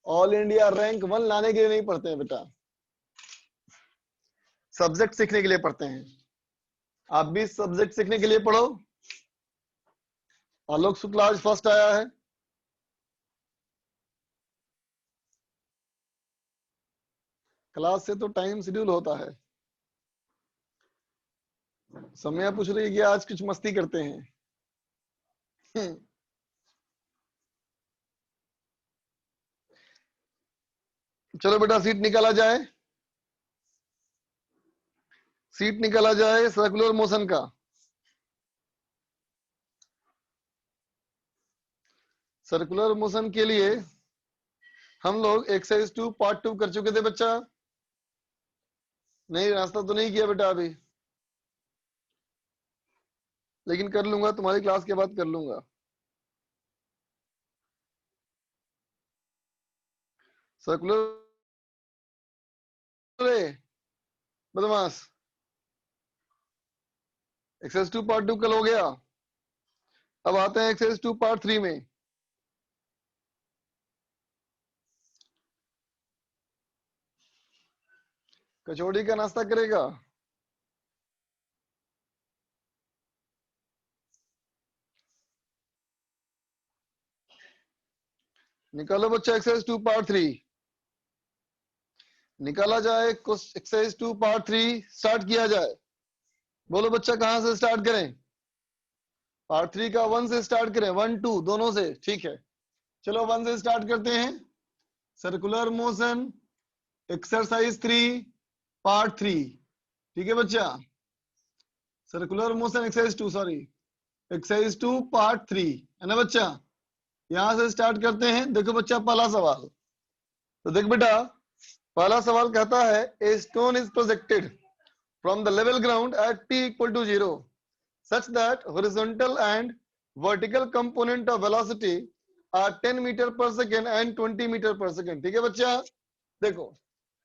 All India rank 1 लाने के लिए नहीं पढ़ते हैं बेटा, सब्जेक्ट सीखने के लिए पढ़ते हैं। आप भी सब्जेक्ट सीखने के लिए पढ़ो। आलोक शुक्ला आज फर्स्ट आया है। क्लास से तो टाइम शेड्यूल होता है। समय पूछ रही है कि आज कुछ मस्ती करते हैं। चलो बेटा सीट निकाला जाए, सीट निकाला जाए सर्कुलर मोशन का। सर्कुलर मोशन के लिए हम लोग एक्सरसाइज 2 पार्ट 2 कर चुके थे बच्चा। नहीं, नाश्ता तो नहीं किया बेटा अभी, लेकिन कर लूंगा, तुम्हारी क्लास के बाद कर लूंगा। सर्कुलर बदमाश, एक्सरसाइज 2 पार्ट 2 कल हो गया। अब आते हैं एक्सरसाइज 2 पार्ट 3 में। कचौड़ी का नाश्ता करेगा? निकालो बच्चा एक्सरसाइज 2 पार्ट 3 निकाला जाए। एक्सरसाइज 2 पार्ट 3 स्टार्ट किया जाए। बोलो बच्चा कहां से स्टार्ट करें? पार्ट 3 का 1 से स्टार्ट करें, 1 2 दोनों से, ठीक है। चलो 1 से स्टार्ट करते हैं। सर्कुलर मोशन एक्सरसाइज 3 पार्ट 3, ठीक है बच्चा। Circular motion exercise 2, sorry exercise 2 part 3 है ना बच्चा। यहां से स्टार्ट करते हैं। देखो बच्चा पहला सवाल, तो देख बेटा पहला सवाल कहता है a stone is projected from the level ground eight t equal to 0 such that horizontal and vertical component of velocity are 10 meter per second and 20 meter per second, ठीक है बच्चा। देखो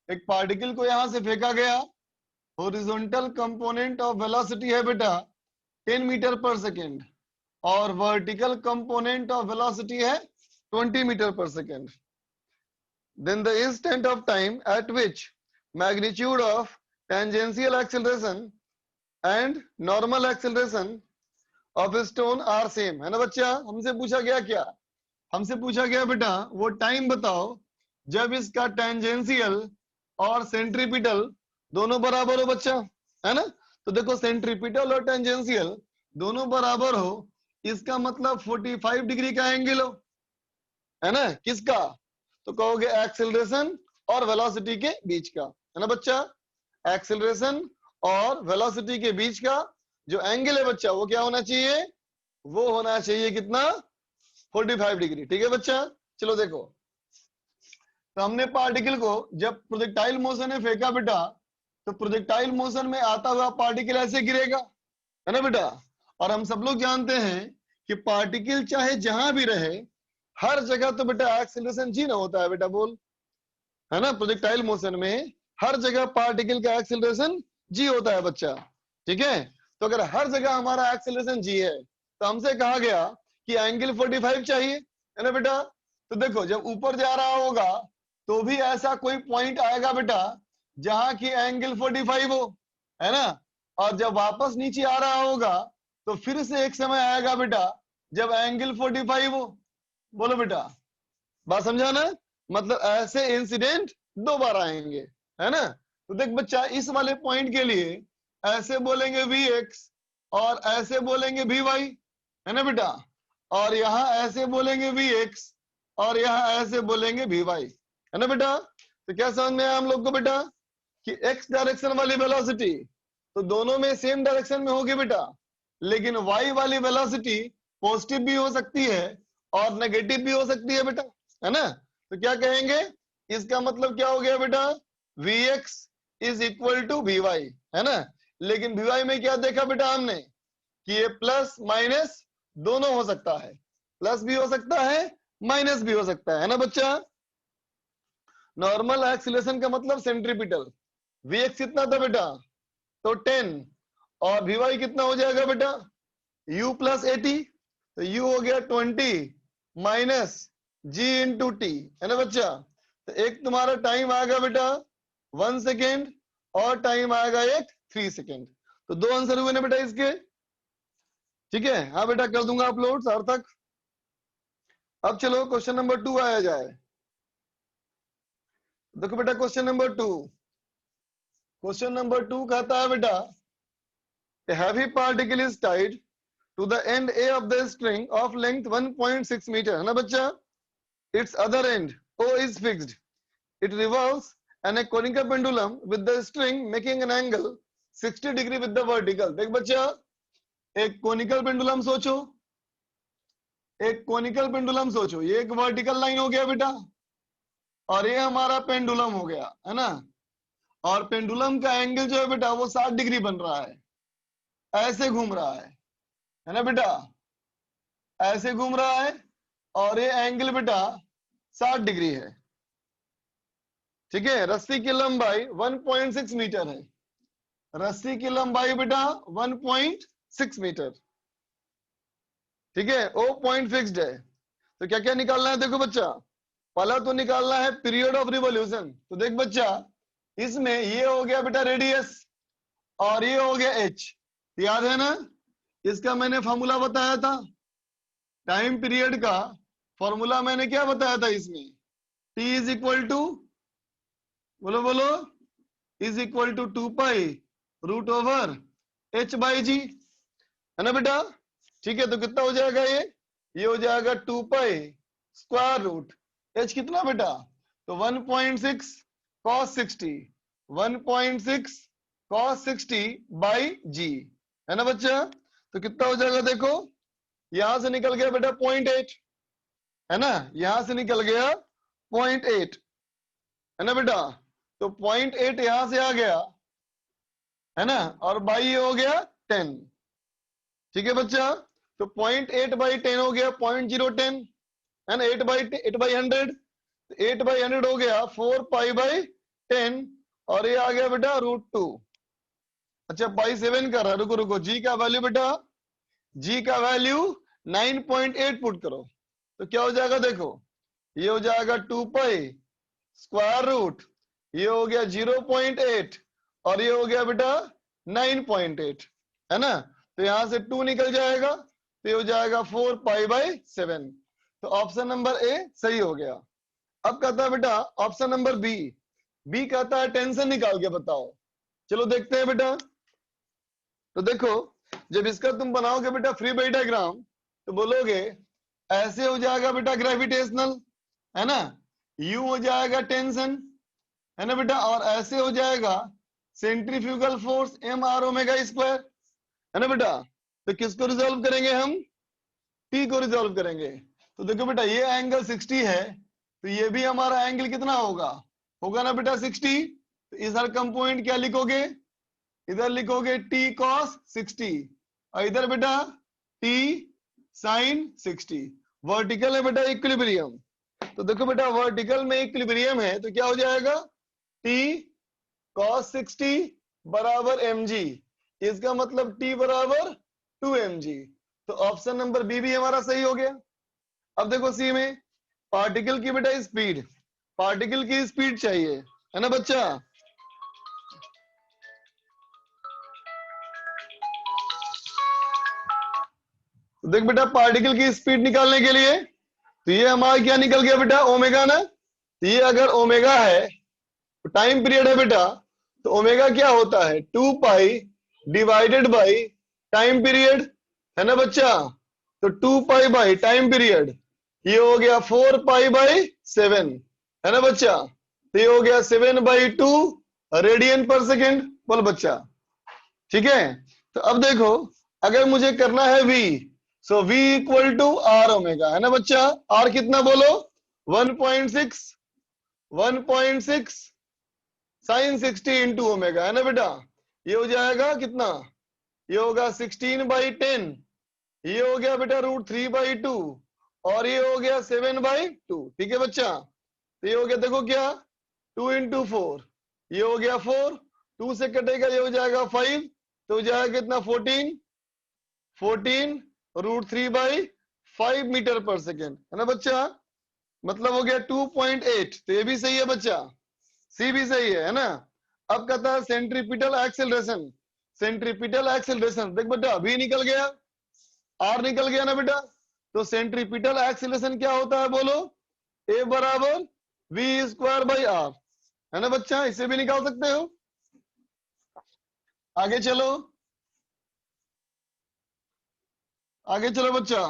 एक पार्टिकल को यहां से फेंका गया, हॉरिजॉन्टल कंपोनेंट ऑफ वेलोसिटी है बेटा 10 मीटर पर सेकेंड और वर्टिकल कंपोनेंट ऑफ वेलोसिटी है 20 मीटर पर second. Then the instant of time at which magnitude of tangential acceleration and normal acceleration of a stone are same, है ना बच्चा। हमसे पूछा गया क्या? हमसे पूछा गया बेटा वो टाइम बताओ जब इसका टेंजेंशियल और सेंट्रीपिटल दोनों बराबर हो बच्चा, है ना। तो देखो सेंट्रीपिटल और टेंजेंशियल दोनों बराबर हो, इसका मतलब 45 डिग्री का एंगल हो, है ना। किसका? तो कहोगे एक्सेलरेशन और वेलोसिटी के बीच का, है ना बच्चा। एक्सेलरेशन और वेलोसिटी के बीच का जो एंगल है बच्चा वो क्या होना चाहिए? वो होना चाहिए कितना? 45 डिग्री, ठीक है बच्चा। चलो देखो, तो हमने पार्टिकल को जब प्रोजेक्टाइल मोशन में फेंका बेटा, तो प्रोजेक्टाइल मोशन में आता हुआ पार्टिकल ऐसे गिरेगा, है ना बेटा। और हम सब लोग जानते हैं कि पार्टिकल चाहे जहां भी रहे हर जगह तो बेटा एक्सेलरेशन जी ना होता है बेटा, बोल, है ना। प्रोजेक्टाइल मोशन में हर जगह पार्टिकल का एक्सेलरेशन जी होता है बच्चा, ठीक है। तो अगर हर जगह हमारा एक्सेलरेशन जी है तो हमसे कहा गया कि एंगल 45 चाहिए, है ना बेटा। तो देखो जब ऊपर जा रहा होगा तो भी ऐसा कोई पॉइंट आएगा बेटा जहां की एंगल 45 हो, है ना। और जब वापस नीचे आ रहा होगा तो फिर से एक समय आएगा बेटा जब एंगल 45 हो। बोलो बेटा, बात समझा ना। मतलब ऐसे इंसिडेंट 2 बार आएंगे, है ना। तो देख बच्चा इस वाले पॉइंट के लिए ऐसे बोलेंगे Vx और ऐसे बोलेंगे Vy, है ना बेटा। और यहाँ ऐसे बोलेंगे Vx और यहाँ ऐसे बोलेंगे Vy, है ना बेटा। तो क्या समझ में आया हम लोग को बेटा कि x डायरेक्शन वाली वेलोसिटी तो दोनों में सेम डायरेक्शन में होगी बेटा, लेकिन y वाली वेलोसिटी पॉजिटिव भी हो सकती है और नेगेटिव भी हो सकती है बेटा, है ना। तो क्या कहेंगे? इसका मतलब क्या हो गया बेटा? Vx is equal to Vy, है ना। लेकिन Vy में क्या देखा बेटा हमने कि ये प्लस माइनस दोनों हो सकता है, प्लस भी हो सकता है माइनस भी हो सकता है ना बच्चा। नॉर्मल एक्सीलरेशन का मतलब सेंट्रीपिटल। Vx कितना था बेटा? तो 10 और Vy कितना हो जाएगा बेटा? u प्लस 80, तो u हो गया 20 माइनस जी इंटू टी, है ना बच्चा। तो एक तुम्हारा टाइम आएगा बेटा 1 सेकेंड और टाइम आएगा एक 3 सेकेंड। तो 2 आंसर हुए ना बेटा इसके, ठीक है। हाँ बेटा कर दूंगा अपलोड सार्थक। अब चलो क्वेश्चन नंबर 2 आया जाए। देखो बेटा क्वेश्चन नंबर 2, क्वेश्चन नंबर 2 कहता है बेटा a heavy particle is tied to the end A of the string of length 1.6 meter, है ना बच्चा। Its other end O is fixed. It revolves and a conical pendulum with the string making an angle 60 degree with the vertical। देख बच्चा, एक conical pendulum सोचो, एक conical pendulum सोचो, ये एक वर्टिकल लाइन हो गया बेटा और ये हमारा पेंडुलम हो गया, है ना। और पेंडुलम का एंगल जो है बेटा वो 60 डिग्री बन रहा है, ऐसे घूम रहा है ना बेटा, ऐसे घूम रहा है और ये एंगल बेटा 60 डिग्री है, ठीक है। रस्सी की लंबाई 1.6 मीटर है, रस्सी की लंबाई बेटा 1.6 मीटर, ठीक है। ओ पॉइंट फिक्स्ड है। तो क्या क्या निकालना है, देखो बच्चा, पहला तो निकालना है पीरियड ऑफ रिवॉल्यूशन। तो देख बच्चा, इसमें ये हो गया बेटा रेडियस और ये हो गया एच, याद है ना। इसका मैंने फॉर्मूला बताया था, टाइम पीरियड का फॉर्मूला मैंने क्या बताया था इसमें, T इज इक्वल टू, बोलो बोलो, is equal to 2 pi root over h by g, है ना बेटा। ठीक है, तो कितना हो जाएगा ये हो जाएगा 2 पाई स्क्वायर रूट h कितना बेटा, तो 1.6 cos 60, 1.6 cos 60 बाई जी, है ना बच्चा। तो कितना हो जाएगा देखो, यहां से निकल गया बेटा 0.8, है ना, यहां से निकल गया 0.8, है ना बेटा। तो 0.8 यहां से आ गया, है ना, और बाई ये हो गया 10, ठीक है बच्चा। तो 0.8 बाई 10 हो गया 0.010, है ना, 8 बाई 100, 8 बाई 100 हो गया 4 पाई बाई 10 और ये आ गया बेटा √2। अच्छा पाई 7 कर रहा है, रुको रुको, जी का वैल्यू बेटा, जी का वैल्यू 9.8 पुट करो, तो क्या हो जाएगा देखो, ये हो जाएगा 2 पाई स्क्वायर रूट, ये हो गया 0.8 और ये हो गया बेटा 9.8, है ना। तो यहां से 2 निकल जाएगा, तो ये हो जाएगा 4 पाई बाई 7। तो ऑप्शन नंबर ए सही हो गया। अब कहता है बेटा ऑप्शन नंबर बी, बी कहता है टेंशन निकाल के बताओ। चलो देखते हैं बेटा। तो देखो, जब इसका तुम बनाओगे बेटा फ्री बॉडी डायग्राम, तो बोलोगे ऐसे हो जाएगा बेटा ग्रेविटेशनल, है ना, यू हो जाएगा टेंशन, है ना बेटा, और ऐसे हो जाएगा centrifugal force mr omega square, है ना बेटा। तो किसको रिजॉल्व करेंगे हम, टी को रिजॉल्व करेंगे। तो देखो बेटा ये एंगल 60 है, तो ये भी हमारा एंगल कितना होगा, होगा ना बेटा 60। तो इधर कम पॉइंट क्या लिखोगे, इधर लिखोगे t cos 60 और इधर बेटा t sin 60। वर्टिकल है बेटा इक्विलिब्रियम, तो देखो बेटा वर्टिकल में इक्विलिब्रियम है, तो क्या हो जाएगा t cos 60 बराबर mg, इसका मतलब t बराबर 2 mg। तो ऑप्शन नंबर बी भी हमारा सही हो गया। अब देखो सी में, पार्टिकल की बेटा स्पीड, पार्टिकल की स्पीड चाहिए, है ना बच्चा। तो देख बेटा पार्टिकल की स्पीड निकालने के लिए, तो ये हमारा क्या निकल गया बेटा ओमेगा ना। तो ये अगर ओमेगा है तो टाइम पीरियड है बेटा, तो ओमेगा क्या होता है 2 पाई डिवाइडेड बाई टाइम पीरियड, है ना बच्चा। तो 2 पाई बाई टाइम पीरियड, ये हो गया 4 पाई बाई 7, है ना बच्चा। तो ये हो गया 7 बाई 2 रेडियन पर सेकेंड, बोल बच्चा, ठीक है। तो अब देखो अगर मुझे करना है v, so v equal to R omega, है ना बच्चा। r कितना बोलो 1.6, 1.6 साइन 60 इंटू ओमेगा, है ना बेटा। ये हो जाएगा कितना, ये होगा 16 बाई 10, ये हो गया बेटा √3 बाई 2 और ये हो गया 7 बाई 2, ठीक है बच्चा। तो ये हो गया देखो क्या 2 इंटू 4, ये हो गया 4, 2 से कटेगा ये हो जाएगा 5, तो हो जाएगा कितना 14, 14 √3 बाई 5 मीटर पर सेकेंड, है ना बच्चा। मतलब हो गया 2.8, तो ये भी सही है बच्चा, सी भी सही है ना। अब कहता है सेंट्रीपिटल एक्सेलरेशन, सेंट्रीपिटल एक्सेलरेशन देख बेटा, वी निकल गया, आर निकल गया ना बेटा, तो सेंट्रीपिटल एक्सेलरेशन क्या होता है बोलो, ए बराबर वी स्क्वायर बाई आर, है ना बच्चा, इसे भी निकाल सकते हो। आगे चलो, आगे चलो बच्चा,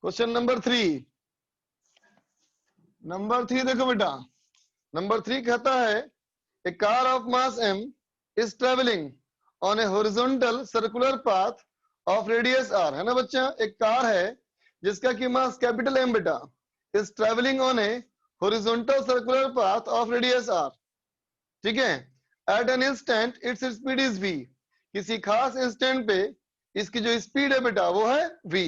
क्वेश्चन नंबर 3, नंबर 3 देखो बेटा, नंबर 3 कहता है a car of mass m is travelling on a horizontal circular path of radius r, है ना बच्चा, एक कार है जिसका की मास कैपिटल M बेटा, is travelling on a horizontal circular path of radius r, ठीक है, at an instant its speed is v, किसी खास इंस्टेंट पे इसकी जो स्पीड है बेटा वो है v,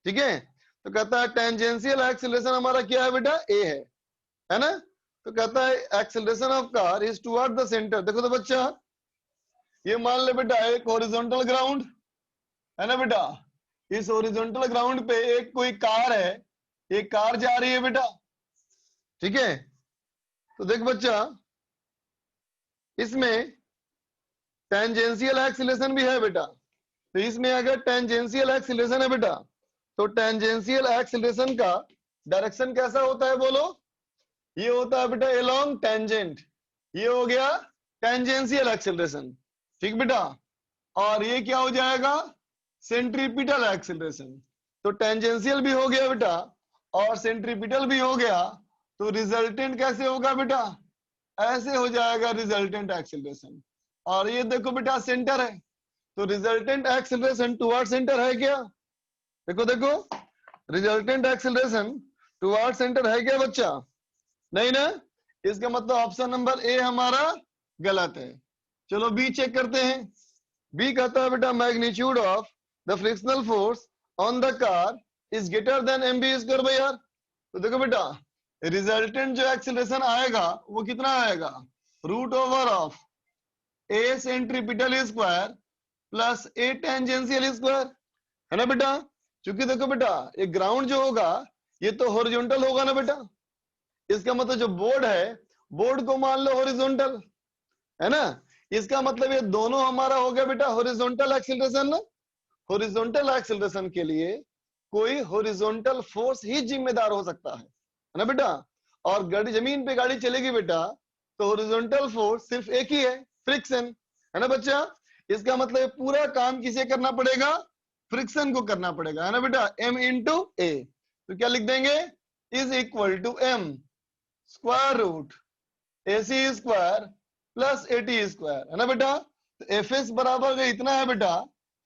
ठीक है। तो कहता है टेंजेंशियल एक्सीलरेशन हमारा क्या है बेटा, a है ना। तो कहता है acceleration of car is toward the centre, देखो तो बच्चा, ये मान ले बेटा एक हॉरिजॉन्टल ग्राउंड है ना बेटा, इस हॉरिजॉन्टल ग्राउंड पे एक कोई कार है, एक कार जा रही है बेटा, ठीक है। तो देख बच्चा, इसमें टेंजेंशियल एक्सीलरेशन भी है बेटा, तो इसमें अगर टेंजेंशियल एक्सीलरेशन है बेटा, तो टेंजेंशियल एक्सीलरेशन का डायरेक्शन कैसा होता है बोलो, ये होता है बेटा एलोंग टेंजेंट, ये हो गया टेंजेंशियल एक्सीलरेशन, ठीक बेटा। और ये क्या हो जाएगा, सेंट्रीपिटल एक्सीलरेशन, तो टेंजेंशियल भी हो गया बेटा और सेंट्रीपिटल भी हो गया, तो रिजल्टेंट कैसे होगा बेटा, ऐसे हो जाएगा रिजल्टेंट एक्सीलरेशन। और ये देखो बेटा सेंटर है, तो रिजल्टेंट एक्सीलरेशन टुवर्ड सेंटर है क्या, देखो देखो, रिजल्टेंट एक्सीलरेशन टुवर्ड सेंटर है क्या बच्चा, नहीं ना, इसका मतलब ऑप्शन नंबर ए हमारा गलत है। चलो बी चेक करते हैं, बी कहता है बेटा magnitude of the frictional force on the car is greater than M B square by R, तो देखो बेटा रिजल्टेंट जो एक्सीलरेशन आएगा वो कितना आएगा, root over of a centripetal square plus a tangential square, है ना बेटा। क्योंकि देखो बेटा ये ग्राउंड जो होगा ये तो हॉरिजॉन्टल होगा ना बेटा, इसका मतलब जो बोर्ड है, बोर्ड को मान लो हॉरिजॉन्टल, है ना, इसका मतलब ये दोनों हमारा हो गया बेटा हॉरिजॉन्टल एक्सीलरेशन ना, हॉरिजॉन्टल एक्सीलरेशन के लिए कोई हॉरिजॉन्टल फोर्स ही जिम्मेदार हो सकता है ना बेटा। और गाड़ी जमीन पे गाड़ी चलेगी बेटा तो हॉरिजॉन्टल फोर्स सिर्फ एक ही है, फ्रिक्शन, है ना बच्चा। इसका मतलब पूरा काम किसे करना पड़ेगा, फ्रिक्शन को करना पड़ेगा, है ना बेटा, m इंटू ए, तो क्या लिख देंगे, is equal to m square root AC square plus AT square, है ना बेटा। तो FS बराबर इतना है बेटा,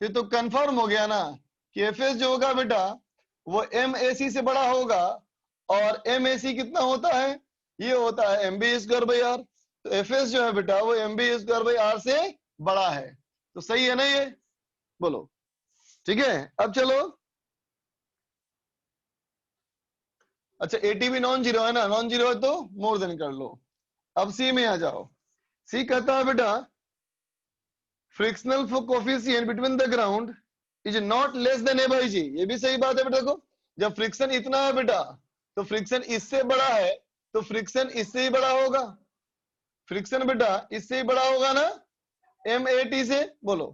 ये तो कंफर्म हो गया ना कि FS जो होगा बेटा वो MAC से बड़ा होगा, और MAC कितना होता है, ये होता है MB स्क्वायर बाई आर, तो FS जो है बेटा वो MB स्क्वायर बाई आर से बड़ा है, तो सही है ना ये, बोलो ठीक है। अब चलो, अच्छा AT भी नॉन जीरो है ना, नॉन जीरो है तो मोर देन कर लो। अब सी में आ जाओ, सी कहता है बेटा frictional coefficient between the ground is not less than a by g, ये भी सही बात है बेटा को, जब फ्रिक्शन इतना है बेटा तो फ्रिक्शन इससे बड़ा है, तो फ्रिक्शन इससे ही बड़ा होगा, फ्रिक्शन बेटा इससे ही बड़ा होगा ना MAT से, बोलो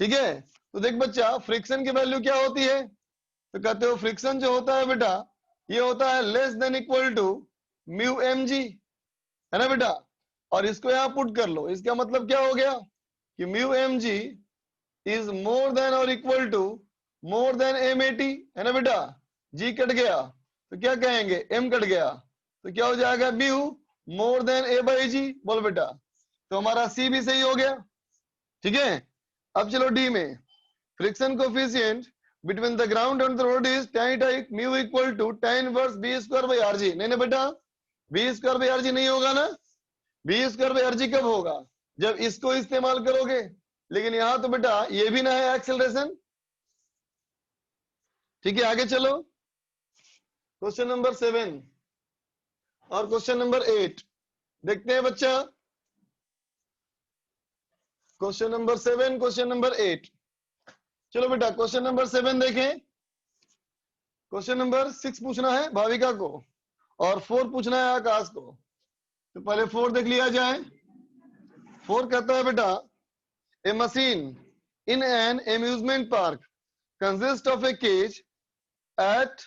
ठीक है। तो देख बच्चा फ्रिक्शन की वैल्यू क्या होती है, तो कहते हो फ्रिक्शन जो होता है बेटा ये होता है less than equal to mu mg, है ना बेटा। और इसको यहां पुट कर लो, इसका मतलब क्या हो गया कि mu mg is more than और equal to more than MAT, है ना बेटा। g कट गया तो क्या कहेंगे, m कट गया तो क्या हो जाएगा mu more than a by g, बोल बेटा। तो हमारा c भी सही हो गया, ठीक है। अब चलो d में, friction coefficient between the ground and the road is tan theta mu equal to tan inverse b square by rg, नहीं ना बेटा, b स्क्वायर बाई rg नहीं होगा ना, b स्क्वायर बाई rg कब होगा, जब इसको इस्तेमाल करोगे, लेकिन यहां तो बेटा ये भी ना है एक्सेलरेशन, ठीक है। आगे चलो, क्वेश्चन नंबर 7 और क्वेश्चन नंबर 8 देखते हैं बच्चा, क्वेश्चन नंबर 7 क्वेश्चन नंबर 8, चलो बेटा क्वेश्चन नंबर 7 देखें, क्वेश्चन नंबर 6 पूछना है भाविका को और 4 पूछना है आकाश को। तो पहले 4 देख लिया जाए। 4 कहता है बेटा, a machine in an amusement park consist of a cage at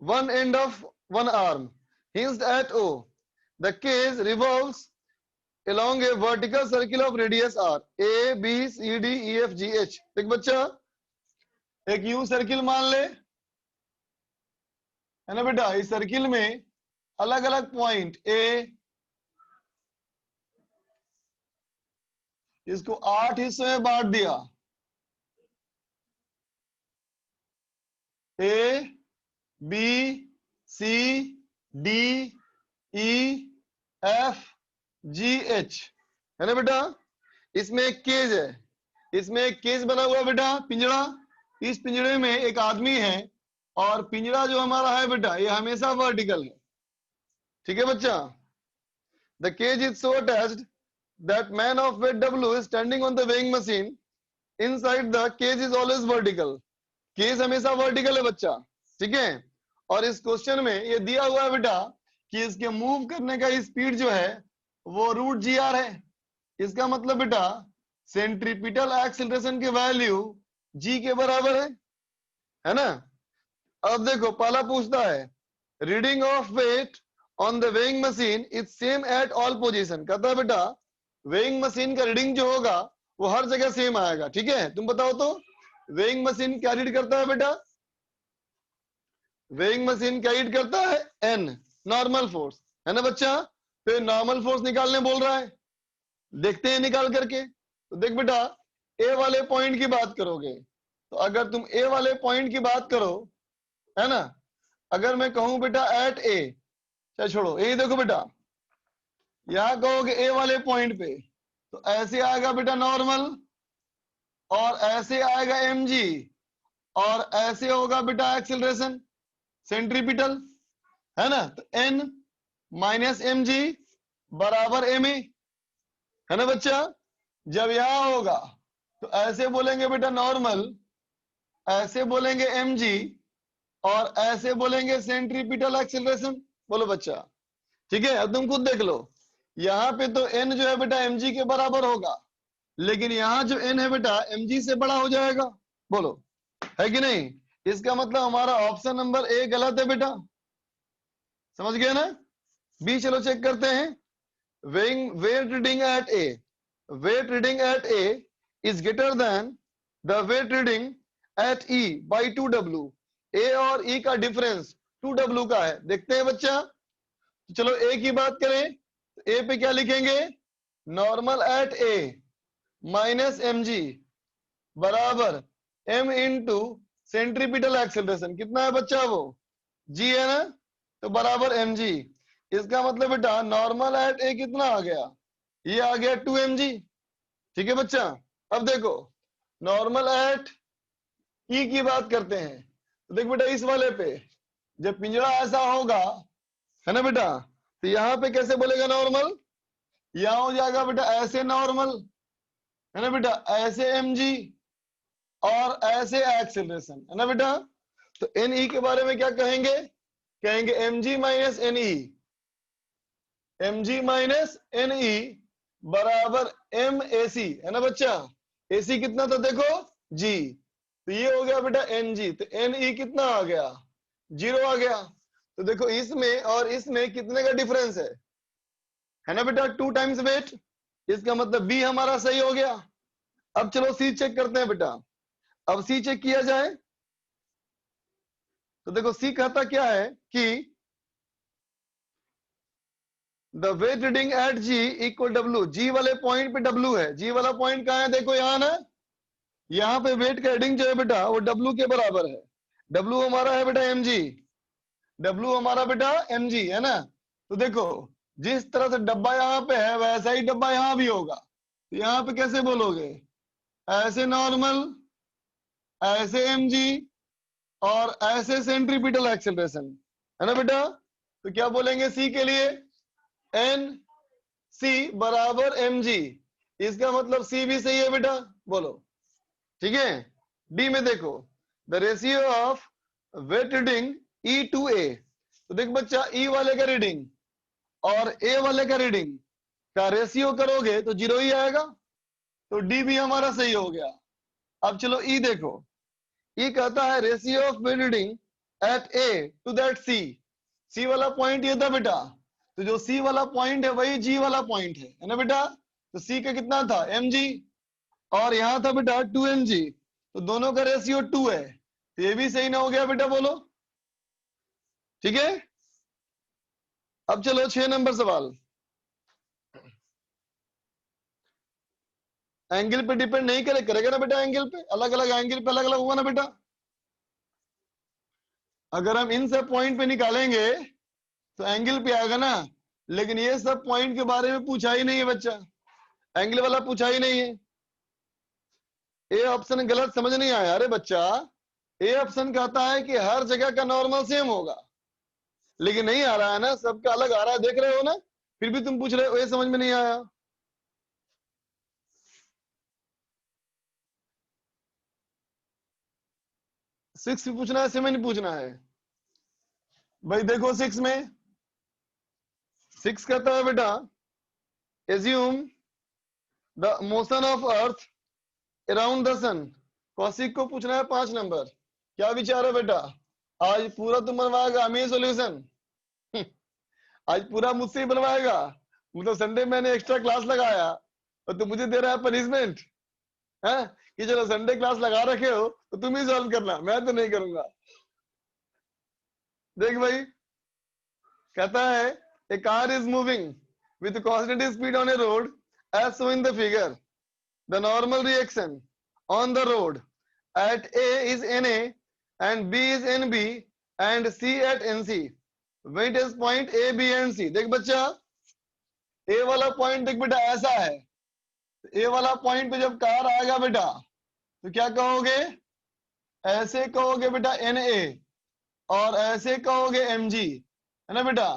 one end of one arm hinged at O. The cage revolves along a vertical circle of radius r. A, B, C, D, E, F, G, H. देख बच्चा, एक यूं circle मान ले, है ना बेटा। इस सर्किल में अलग अलग पॉइंट A, इसको 8 हिस्सों में बांट दिया। A, B, C, D, E, F, G, H, है ना बेटा। इसमें एक केज है, इसमें एक केज बना हुआ बेटा, पिंजड़ा। इस पिंजड़े में एक आदमी है और पिंजड़ा जो हमारा है बेटा ये हमेशा वर्टिकल है, ठीक है बच्चा। The cage is so attached that man of weight W is standing on the weighing machine. Inside the cage is always vertical. Cage हमेशा वर्टिकल है बच्चा, ठीक है। और इस क्वेश्चन में ये दिया हुआ है बेटा कि इसके मूव करने का स्पीड जो है वो √GR है। इसका मतलब बेटा सेंट्रीपिटल एक्सीलरेशन की वैल्यू G के बराबर है ना। अब देखो पहला पूछता है, reading of weight on the weighing machine is same at all position. कहता है बेटा वेइंग मशीन का रीडिंग जो होगा वो हर जगह सेम आएगा, ठीक है। तुम बताओ तो वेइंग मशीन क्या रीड करता है बेटा? वेइंग मशीन क्या रीड करता है? N, नॉर्मल फोर्स, है ना बच्चा। तो नॉर्मल फोर्स निकालने बोल रहा है, देखते हैं निकाल करके। तो देख बेटा ए वाले पॉइंट की बात करोगे तो अगर तुम ए वाले पॉइंट की बात करो, है ना, अगर मैं कहूं बेटा एट ए, चाहे छोड़ो यही देखो बेटा, यहां कहोगे ए वाले पॉइंट पे तो ऐसे आएगा बेटा नॉर्मल और ऐसे आएगा mg और ऐसे होगा बेटा एक्सीलरेशन सेंट्रीपिटल, है ना। तो n माइनस mg बराबर ma, है ना बच्चा। जब यहां होगा तो ऐसे बोलेंगे बेटा नॉर्मल, ऐसे बोलेंगे mg और ऐसे बोलेंगे सेंट्रीपिटल एक्सीलरेशन। बोलो बच्चा, ठीक है। अब तुम खुद देख लो, यहाँ पे तो n जो है बेटा mg के बराबर होगा, लेकिन यहाँ जो n है बेटा mg से बड़ा हो जाएगा। बोलो है कि नहीं? इसका मतलब हमारा ऑप्शन नंबर ए गलत है बेटा, समझ गए ना। बी चलो चेक करते हैं। Weight reading at A, weight reading at A is greater than the weight reading at E by 2W। A और ई का डिफरेंस 2W का है। देखते हैं बच्चा, तो चलो ए की बात करें तो ए पे क्या लिखेंगे? Normal at A minus mg बराबर m इंटू सेंट्रीपिटल एक्सेलरेशन। कितना है बच्चा? वो g है ना, तो बराबर mg। इसका मतलब बेटा नॉर्मल एट ए कितना आ गया? ये आ गया 2mg, ठीक है बच्चा। अब देखो नॉर्मल एट ई की बात करते हैं तो देख बेटा इस वाले पे जब पिंजरा ऐसा होगा, है ना बेटा, तो यहाँ पे कैसे बोलेगा नॉर्मल? यहाँ हो जाएगा बेटा ऐसे नॉर्मल, है ना बेटा, ऐसे mg और ऐसे एक्सेलरेशन, है ना बेटा। तो ne के बारे में क्या कहेंगे? कहेंगे mg minus ne, mg minus ne बराबर mac, है ना बच्चा। ac कितना था देखो g, तो ये हो गया बेटा ng, तो ne कितना आ गया? 0 आ गया। तो देखो इसमें और इसमें कितने का डिफरेंस है ना बेटा? 2 टाइम्स वेट। इसका मतलब बी हमारा सही हो गया। अब चलो सी चेक करते हैं बेटा। अब सी चेक किया जाए तो देखो सी कहता क्या है कि the weight reading at G equal W। G वाले पॉइंट पे W है, जी वाला पॉइंट कहाँ है देखो यहाँ ना, यहाँ पे वेट का रीडिंग जो है बेटा वो W के बराबर है। W हमारा है बेटा mg, W हमारा बेटा mg, है ना। तो देखो जिस तरह से डब्बा यहाँ पे है वैसा ही डब्बा यहाँ भी होगा। तो यहाँ पे कैसे बोलोगे? ऐसे नॉर्मल, ऐसे mg और ऐसे सेंट्रीपिटल एक्सेलरेशन, है ना बेटा। तो क्या बोलेंगे सी के लिए? एन सी बराबर mg। इसका मतलब सी भी सही है बेटा, बोलो ठीक है। डी में देखो the ratio of weight reading E to A, तो देख बच्चा ई वाले का रीडिंग और ए वाले का रीडिंग का रेशियो करोगे तो 0 ही आएगा, तो डी भी हमारा सही हो गया। अब चलो ई देखो, ई कहता है ratio of weight reading at A to that C, C वाला पॉइंट ये था बेटा, तो जो सी वाला पॉइंट है वही जी वाला पॉइंट है ना बेटा, तो सी का कितना था mg और यहाँ था बेटा 2mg, तो दोनों का रेशियो 2 है, तो ये भी सही ना हो गया बेटा, बोलो ठीक है। अब चलो 6 नंबर सवाल, एंगल पे डिपेंड नहीं करेगा ना बेटा, एंगल पे अलग अलग एंगल पे अलग अलग होगा ना बेटा। अगर हम इन सब पॉइंट पे निकालेंगे तो एंगल पे आएगा ना, लेकिन ये सब पॉइंट के बारे में पूछा ही नहीं है बच्चा, एंगल वाला पूछा ही नहीं है। ए ऑप्शन गलत समझ नहीं आया, अरे बच्चा ए ऑप्शन कहता है कि हर जगह का नॉर्मल सेम होगा, लेकिन नहीं आ रहा है ना, सबका अलग आ रहा है, देख रहे हो ना, फिर भी तुम पूछ रहे हो, ये समझ में नहीं आया। सिक्स भी पूछना है, सेवन भी पूछना है भाई। देखो सिक्स में, सिक्स कहता है बेटा assume the motion of earth around the sun. Kaushik को पूछना है 5 नंबर, क्या विचार है बेटा, आज पूरा तुम बनवाएगा हमें सोल्यूशन आज पूरा मुझसे ही बनवाएगा, मतलब संडे मैंने एक्स्ट्रा क्लास लगाया और तुम मुझे दे रहा है पनिशमेंट है कि चलो संडे क्लास लगा रखे हो तो तुम ही सॉल्व करना, मैं तो नहीं करूंगा। देख भाई कहता है a car is moving with constant speed on a road as shown in the figure, the normal reaction on the road at A is NA and B is NB and C at NC, when it is point A, B and C। देख बच्चा A वाला point देख बेटा ऐसा है, A वाला point पे जब कार आएगा बेटा तो क्या कहोगे, ऐसे कहोगे बेटा NA और ऐसे कहोगे mg है ना बेटा,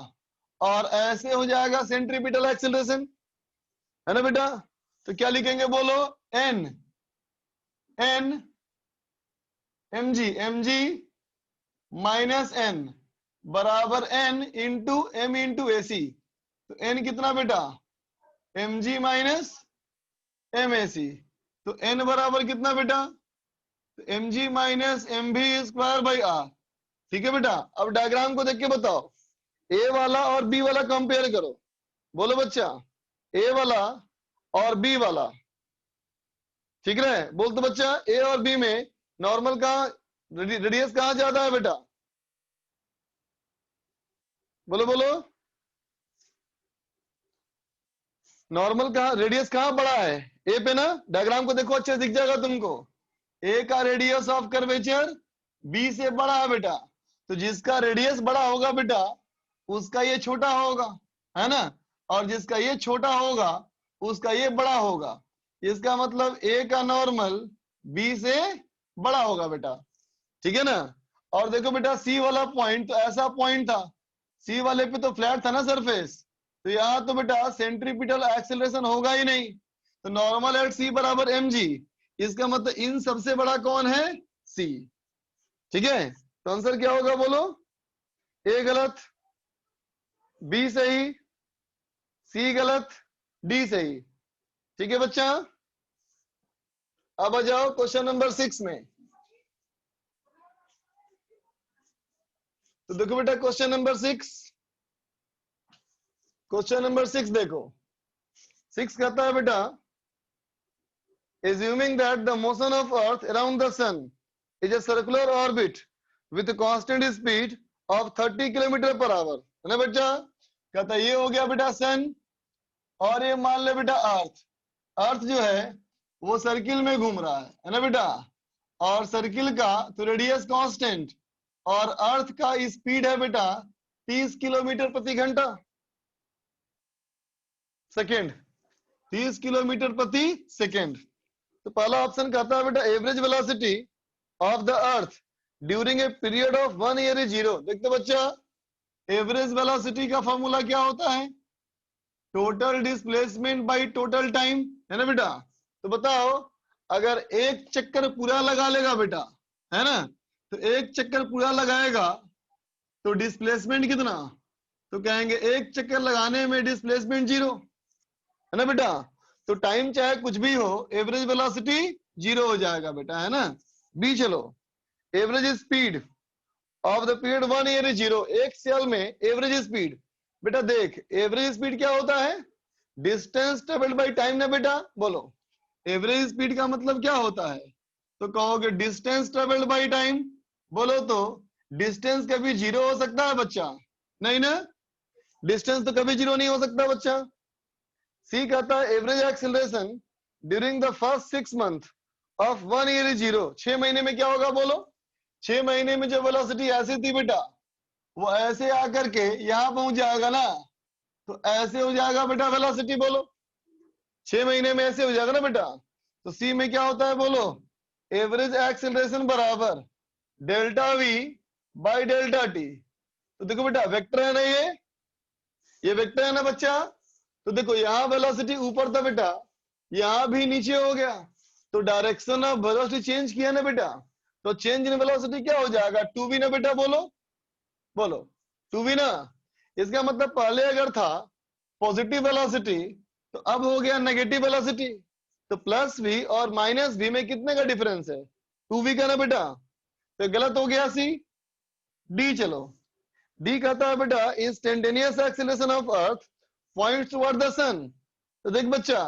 और ऐसे हो जाएगा सेंट्रीपिटल एक्सेलरेशन है ना बेटा, तो क्या लिखेंगे बोलो, n mg माइनस n बराबर n into m into AC, तो n कितना बेटा mg माइनस mac, तो n बराबर कितना बेटा, तो mg minus mv square by r। ठीक है बेटा, अब डायग्राम को देख के बताओ, a वाला और b वाला कंपेयर करो, बोलो बच्चा a वाला और b वाला, ठीक है बोल तो बच्चा, a और b में नॉर्मल का रेडियस कहां ज्यादा है बेटा, बोलो बोलो, नॉर्मल कहां, रेडियस कहां बड़ा है, ए पे ना, डायग्राम को देखो अच्छे दिख जाएगा तुमको, ए का रेडियस ऑफ कर्वेचर बी से बड़ा है बेटा, तो जिसका रेडियस बड़ा होगा बेटा उसका ये छोटा होगा है ना, और जिसका ये छोटा होगा उसका ये बड़ा होगा, इसका मतलब ए का नॉर्मल बी से बड़ा होगा बेटा, ठीक है ना। और देखो बेटा सी वाला पॉइंट तो ऐसा पॉइंट था, सी वाले पे तो फ्लैट था ना सरफेस, तो यहाँ तो बेटा सेंट्रीपिटल एक्सेलरेशन होगा ही नहीं, तो नॉर्मल एट सी बराबर mg, इसका मतलब इन सबसे बड़ा कौन है, सी, ठीक है। तो आंसर क्या होगा बोलो, ए गलत, बी सही, सी गलत, डी सही, ठीक है बच्चा। अब आ जाओ क्वेश्चन नंबर 6 में, तो देखो बेटा क्वेश्चन नंबर 6, क्वेश्चन नंबर 6 देखो, 6 कहता है बेटा assuming that the motion of earth around the sun is a circular orbit with a constant speed of 30 kilometre per hour, है ना बेटा, कहता ये हो गया बेटा सन, और ये मान ले बेटा अर्थ, अर्थ जो है वो सर्किल में घूम रहा है ना बेटा, और सर्किल का तो रेडियस कांस्टेंट और अर्थ का स्पीड है बेटा 30 किलोमीटर प्रति घंटा सेकेंड, 30 किलोमीटर प्रति सेकेंड। तो पहला ऑप्शन कहता है बेटा average velocity of the earth during a period of 1 year is 0। देखते बच्चा एवरेज वेलोसिटी का फॉर्मूला क्या होता है, total displacement by total time, है ना बेटा। तो बताओ अगर एक चक्कर पूरा लगा लेगा बेटा, है ना, तो एक चक्कर पूरा लगाएगा तो डिस्प्लेसमेंट कितना, तो कहेंगे एक चक्कर लगाने में डिस्प्लेसमेंट 0, है ना बेटा। तो टाइम चाहे कुछ भी हो, एवरेज वेलोसिटी 0 हो जाएगा बेटा, है ना। बी चलो, average speed of the period 1 year is 0। एक साल में एवरेज स्पीड, बेटा देख एवरेज स्पीड क्या होता है, डिस्टेंस ट्रेवल्ड बाय टाइम ना बेटा। बोलो एवरेज स्पीड का मतलब क्या होता है, तो कहोगे डिस्टेंस ट्रेवल्ड बाय टाइम। बोलो तो डिस्टेंस कभी 0 हो सकता है बच्चा, नहीं ना, डिस्टेंस तो कभी 0 नहीं हो सकता बच्चा। सी कहता है average acceleration during the first 6 month of 1 year is 0। 6 महीने में क्या होगा बोलो, 6 महीने में जो वेलोसिटी ऐसी थी बेटा, वो ऐसे आकर के यहां पहुंच जाएगा ना, तो ऐसे हो जाएगा बेटा वेलोसिटी। बोलो 6 महीने में ऐसे हो जाएगा ना बेटा। तो सी में क्या होता है बोलो, एवरेज एक्सीलरेशन बराबर delta we by delta T. तो देखो बेटा वेक्टर है ना, ये वेक्टर है ना बच्चा। तो देखो यहाँ वेलोसिटी ऊपर था बेटा, यहाँ भी नीचे हो गया, तो डायरेक्शन ऑफ वेलोसिटी चेंज किया ना बेटा, तो चेंज इन वेलोसिटी क्या हो जाएगा 2v ना बेटा। बोलो बोलो 2v ना। इसका मतलब पहले अगर था पॉजिटिव वेलोसिटी तो अब हो गया नेगेटिव वेलोसिटी, तो प्लस v और माइनस v में कितने का डिफरेंस है, 2v का ना बेटा। तो गलत हो गया सी। डी चलो, डी कहता है बेटा instantaneous acceleration of earth points toward the sun. तो देख बच्चा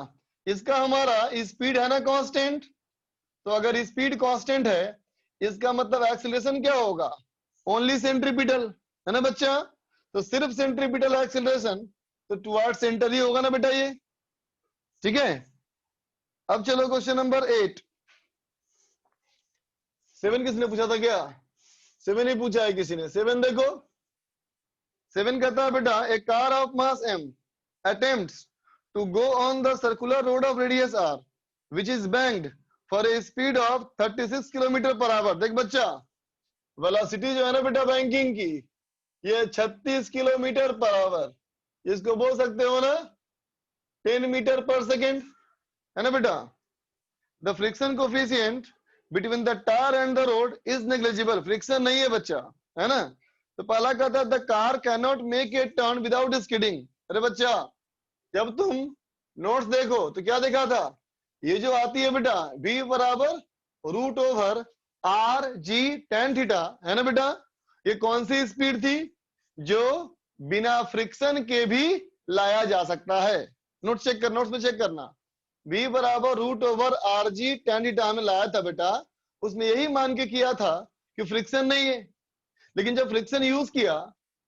इसका हमारा स्पीड है ना कांस्टेंट, तो अगर स्पीड कांस्टेंट है इसका मतलब एक्सीलरेशन क्या होगा, ओनली सेंट्रीपिटल, है ना बच्चा। तो सिर्फ सेंट्रीपिटल एक्सीलरेशन तो टुवर्ड सेंटर ही होगा ना बेटा ये, ठीक है। अब चलो क्वेश्चन नंबर 8। 7 किसने पूछा था क्या, 7 ही पूछा है किसी ने। 7 देखो, 7 कहता है बेटा a car of mass m attempts to go on the circular road of radius r which is banked for a speed of 36 kilometre per hour. देख बच्चा वेलोसिटी जो है ना बेटा बैंकिंग की, ये 36 किलोमीटर पर आवर, इसको बोल सकते हो ना 10 मीटर पर सेकेंड, है ना बेटा। The friction coefficient between the tyre and the road is negligible. Friction नहीं है बच्चा, है ना। तो पहला कहता है the car can not make a turn without skidding. अरे बच्चा जब तुम नोट्स देखो तो क्या देखा था, ये जो आती है बेटा v बराबर root over R G tan theta, है ना बेटा। ये कौन सी स्पीड थी जो बिना फ्रिक्शन के भी लाया जा सकता है। नोट्स चेक कर, नोट्स में चेक करना, v बराबर root over R G tan theta में लाया था बेटा, उसने यही मान के किया था कि फ्रिक्शन नहीं है। लेकिन जब फ्रिक्शन यूज किया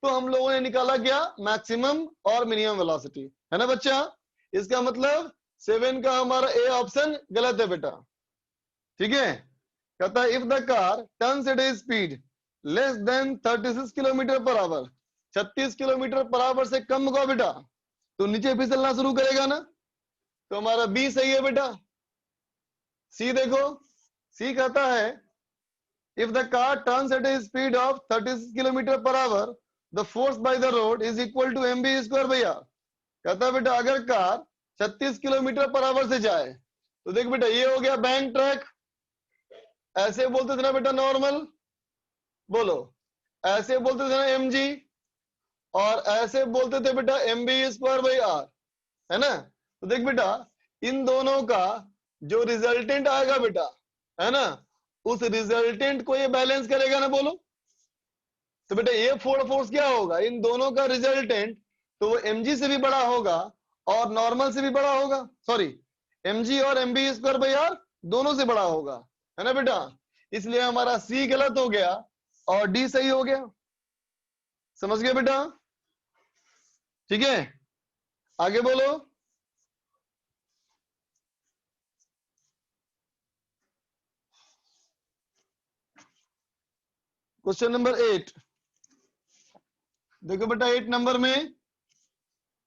तो हम लोगों ने निकाला क्या, मैक्सिमम और मिनिमम वेलोसिटी, है ना बच्चा। इसका मतलब 7 का हमारा ए ऑप्शन गलत है बेटा, ठीक है। कहता है if the car turns eight A speed less than 36 kilometre per hour, 36 kilometre per hour से कम होगा बेटा तो नीचे फिसलना शुरू करेगा ना, तो हमारा बी सही है बेटा। सी देखो, सी कहता है if the car turns at a speed of 36 kilometre per hour the force by the road is equal to mv square by r। कहता है बेटा अगर कार 36 किलोमीटर पर आवर से जाए तो देख बेटा ये हो गया बैंक ट्रैक, ऐसे बोलते थे ना बेटा नॉर्मल, बोलो ऐसे बोलते थे ना mg, और ऐसे बोलते थे बेटा mv स्क्वायर बाई r, है ना। तो देख बेटा इन दोनों का जो रिजल्टेंट आएगा बेटा, है ना, उस रिजल्टेंट को ये बैलेंस करेगा ना। बोलो तो बेटा ये फोर्स क्या होगा, इन दोनों का रिजल्टेंट, तो वो mg से भी बड़ा होगा और नॉर्मल से भी बड़ा होगा, सॉरी mg और mv स्क्वायर बाई r दोनों से बड़ा होगा, है ना बेटा। इसलिए हमारा सी गलत हो गया और डी सही हो गया। समझ गए बेटा, ठीक है। आगे बोलो, क्वेश्चन नंबर 8 देखो बेटा। 8 नंबर में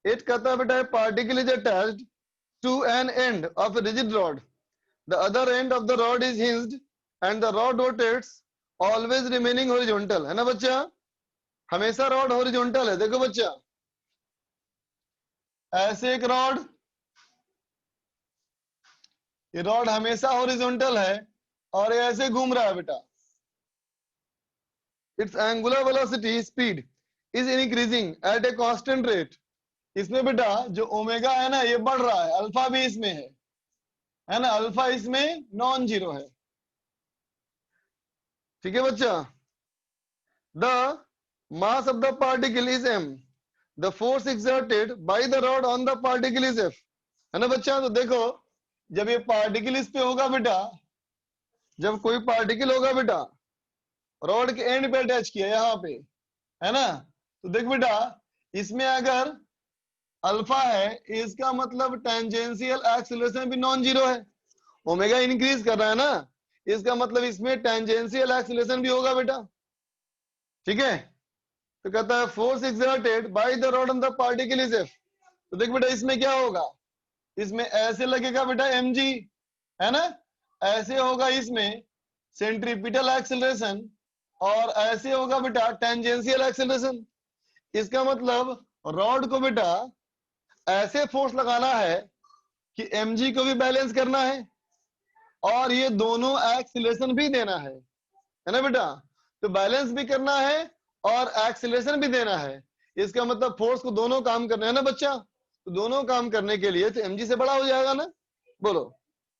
8 कहता है बेटा particle is attached to an end of a rigid rod, the other end of the rod is hinged and the rod rotates always remaining horizontal, है ना बच्चा। हमेशा रॉड हॉरिजॉन्टल है। देखो बच्चा ऐसे एक रॉड, ये रॉड हमेशा हॉरिजॉन्टल है और ये ऐसे घूम रहा है बेटा, its angular velocity speed is increasing at a constant rate. इसमें बेटा जो ओमेगा है ना ये बढ़ रहा है, अल्फा भी इसमें है ना, अल्फा इसमें नॉन जीरो है। ठीक है बच्चा। The mass of the particle is m, the force exerted by the rod on the particle is f, है ना बच्चा। तो देखो जब ये पार्टिकल इस पे होगा बेटा, जब कोई पार्टिकल होगा बेटा रॉड के एंड पे अटैच किया यहाँ पे, है ना, तो देख बेटा इसमें अगर अल्फा है इसका मतलब टेंजेंशियल एक्सीलरेशन भी नॉन जीरो है, ओमेगा इंक्रीज कर रहा है ना, इसका मतलब इसमें टेंजेंशियल एक्सीलरेशन भी होगा बेटा। ठीक है, तो कहता है force exerted by the rod on the particle is F. तो देख बेटा इसमें क्या होगा, इसमें ऐसे लगेगा बेटा mg, है ना, ऐसे होगा इसमें सेंट्रीपिटल एक्सीलरेशन और ऐसे होगा बेटा टेंजेंशियल एक्सीलरेशन। इसका मतलब रॉड को बेटा ऐसे फोर्स लगाना है कि mg को भी बैलेंस करना है और ये दोनों एक्सीलरेशन भी देना है ना बेटा, तो बैलेंस भी करना है और एक्सीलरेशन भी देना है। इसका मतलब फोर्स को दोनों काम करना है ना बच्चा, तो दोनों काम करने के लिए तो mg से बड़ा हो जाएगा ना, बोलो।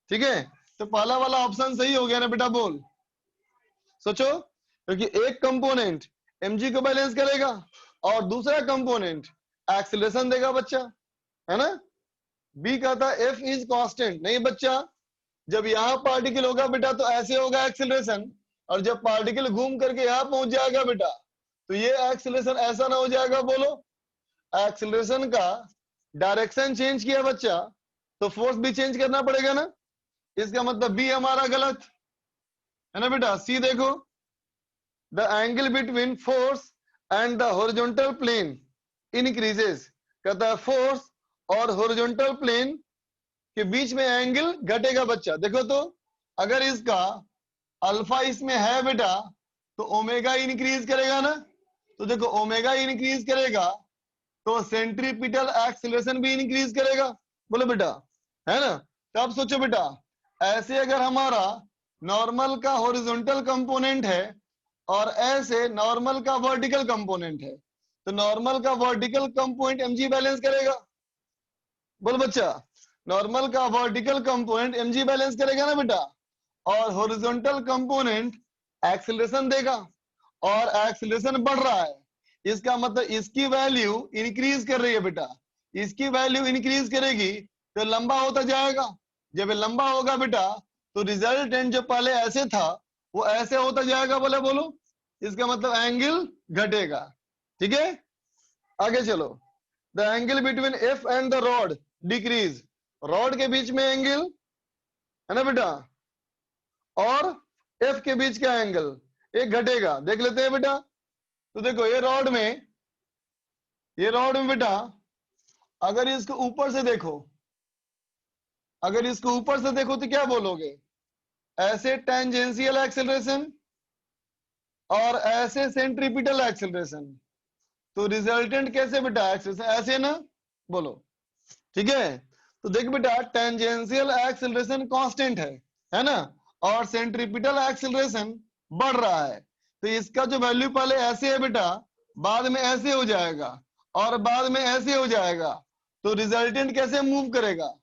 ठीक है, तो पहला वाला ऑप्शन सही हो गया ना बेटा, बोल सोचो, क्योंकि एक कंपोनेंट mg को बैलेंस करेगा और दूसरा कंपोनेंट एक्सीलरेशन देगा बच्चा, है ना। बी कहता है f इज कांस्टेंट, नहीं बच्चा, जब यहाँ पार्टिकल होगा बेटा तो ऐसे होगा एक्सीलरेशन, और जब पार्टिकल घूम करके यहाँ पहुंच जाएगा बेटा तो ये एक्सीलरेशन ऐसा ना हो जाएगा, बोलो। एक्सीलरेशन का डायरेक्शन चेंज किया बच्चा तो फोर्स भी चेंज करना पड़ेगा ना, इसका मतलब बी हमारा गलत है ना बेटा। सी देखो, the angle between force and the horizontal plane increases, कहता है फोर्स और हॉरिजॉन्टल प्लेन के बीच में एंगल घटेगा बच्चा। देखो तो अगर इसका अल्फा इसमें है बेटा तो ओमेगा इंक्रीज करेगा ना, तो देखो ओमेगा इंक्रीज करेगा तो सेंट्रीपिटल एक्सीलरेशन भी इंक्रीज करेगा, बोलो बेटा, है ना। तो अब सोचो बेटा ऐसे अगर हमारा नॉर्मल का हॉरिजॉन्टल कंपोनेंट है और ऐसे नॉर्मल का वर्टिकल कंपोनेंट है, तो नॉर्मल का वर्टिकल कंपोनेंट mg बैलेंस करेगा, बोल बच्चा। नॉर्मल का वर्टिकल कंपोनेंट mg बैलेंस करेगा ना बेटा, और हॉरिजॉन्टल कंपोनेंट एक्सीलरेशन देगा, और एक्सीलरेशन बढ़ रहा है, इसका मतलब इसकी वैल्यू इंक्रीज कर रही है बेटा, इसकी वैल्यू इंक्रीज करेगी तो लंबा होता जाएगा, जब लंबा होगा बेटा तो रिजल्टेंट जो पहले ऐसे था वो ऐसे होता जाएगा, बोले बोलो, इसका मतलब एंगल घटेगा। ठीक है, आगे चलो। The angle between F and the rod decrease, rod के बीच में एंगल है ना बेटा और एफ के बीच का एंगल एक घटेगा, देख लेते हैं बेटा। तो देखो ये रॉड में बेटा अगर इसको ऊपर से देखो, अगर इसको ऊपर से देखो तो क्या बोलोगे, ऐसे टेंजेंशियल एक्सेलरेशन और ऐसे सेंट्रीपिटल एक्सेलरेशन, तो रिजल्टेंट कैसे बेटा एक्सेलरेशन ऐसे ना, बोलो। ठीक है, तो देख बेटा टेंजेंशियल एक्सेलरेशन कांस्टेंट है ना, और सेंट्रीपिटल एक्सेलरेशन बढ़ रहा है, तो इसका जो वैल्यू पहले ऐसे है बेटा बाद में ऐसे हो जाएगा और बाद में ऐसे हो जाएगा, तो रिजल्टेंट कैसे मूव करेगा,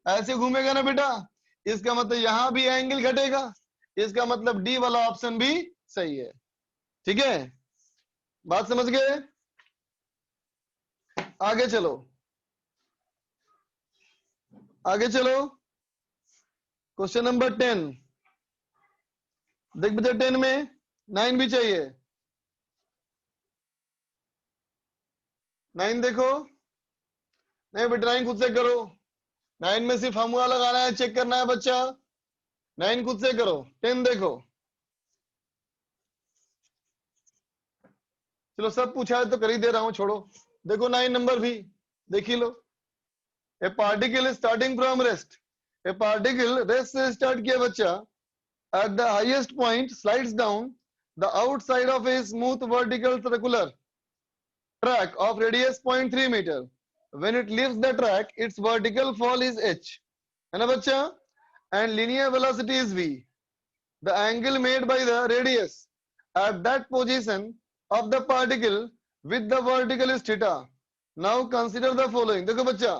ऐसे घूमेगा ना बेटा, इसका मतलब यहां भी एंगल घटेगा, इसका मतलब डी वाला ऑप्शन भी सही है। ठीक है, बात समझ गए, आगे चलो, आगे चलो। क्वेश्चन नंबर 10 देख बेटा, 10 में 9 भी चाहिए, 9 देखो, नहीं बेटा 9 खुद से करो, 9 में सिर्फ फॉर्मूला लगाना है, चेक करना है बच्चा, 9 खुद से करो। 10 देखो, चलो सब पूछा है तो कर ही दे रहा हूं, छोड़ो। देखो 9 नंबर भी देख ही लो। A particle starting from rest, a particle rest से स्टार्ट किया बच्चा, at the highest point slides down the outside of a smooth vertical circular track of radius 0.3 meter. When it leaves the track, its vertical fall is h, है ना बच्चा, and linear velocity is v. The angle made by the radius at that position of the particle with the vertical is theta. Now consider the following. देखो बच्चा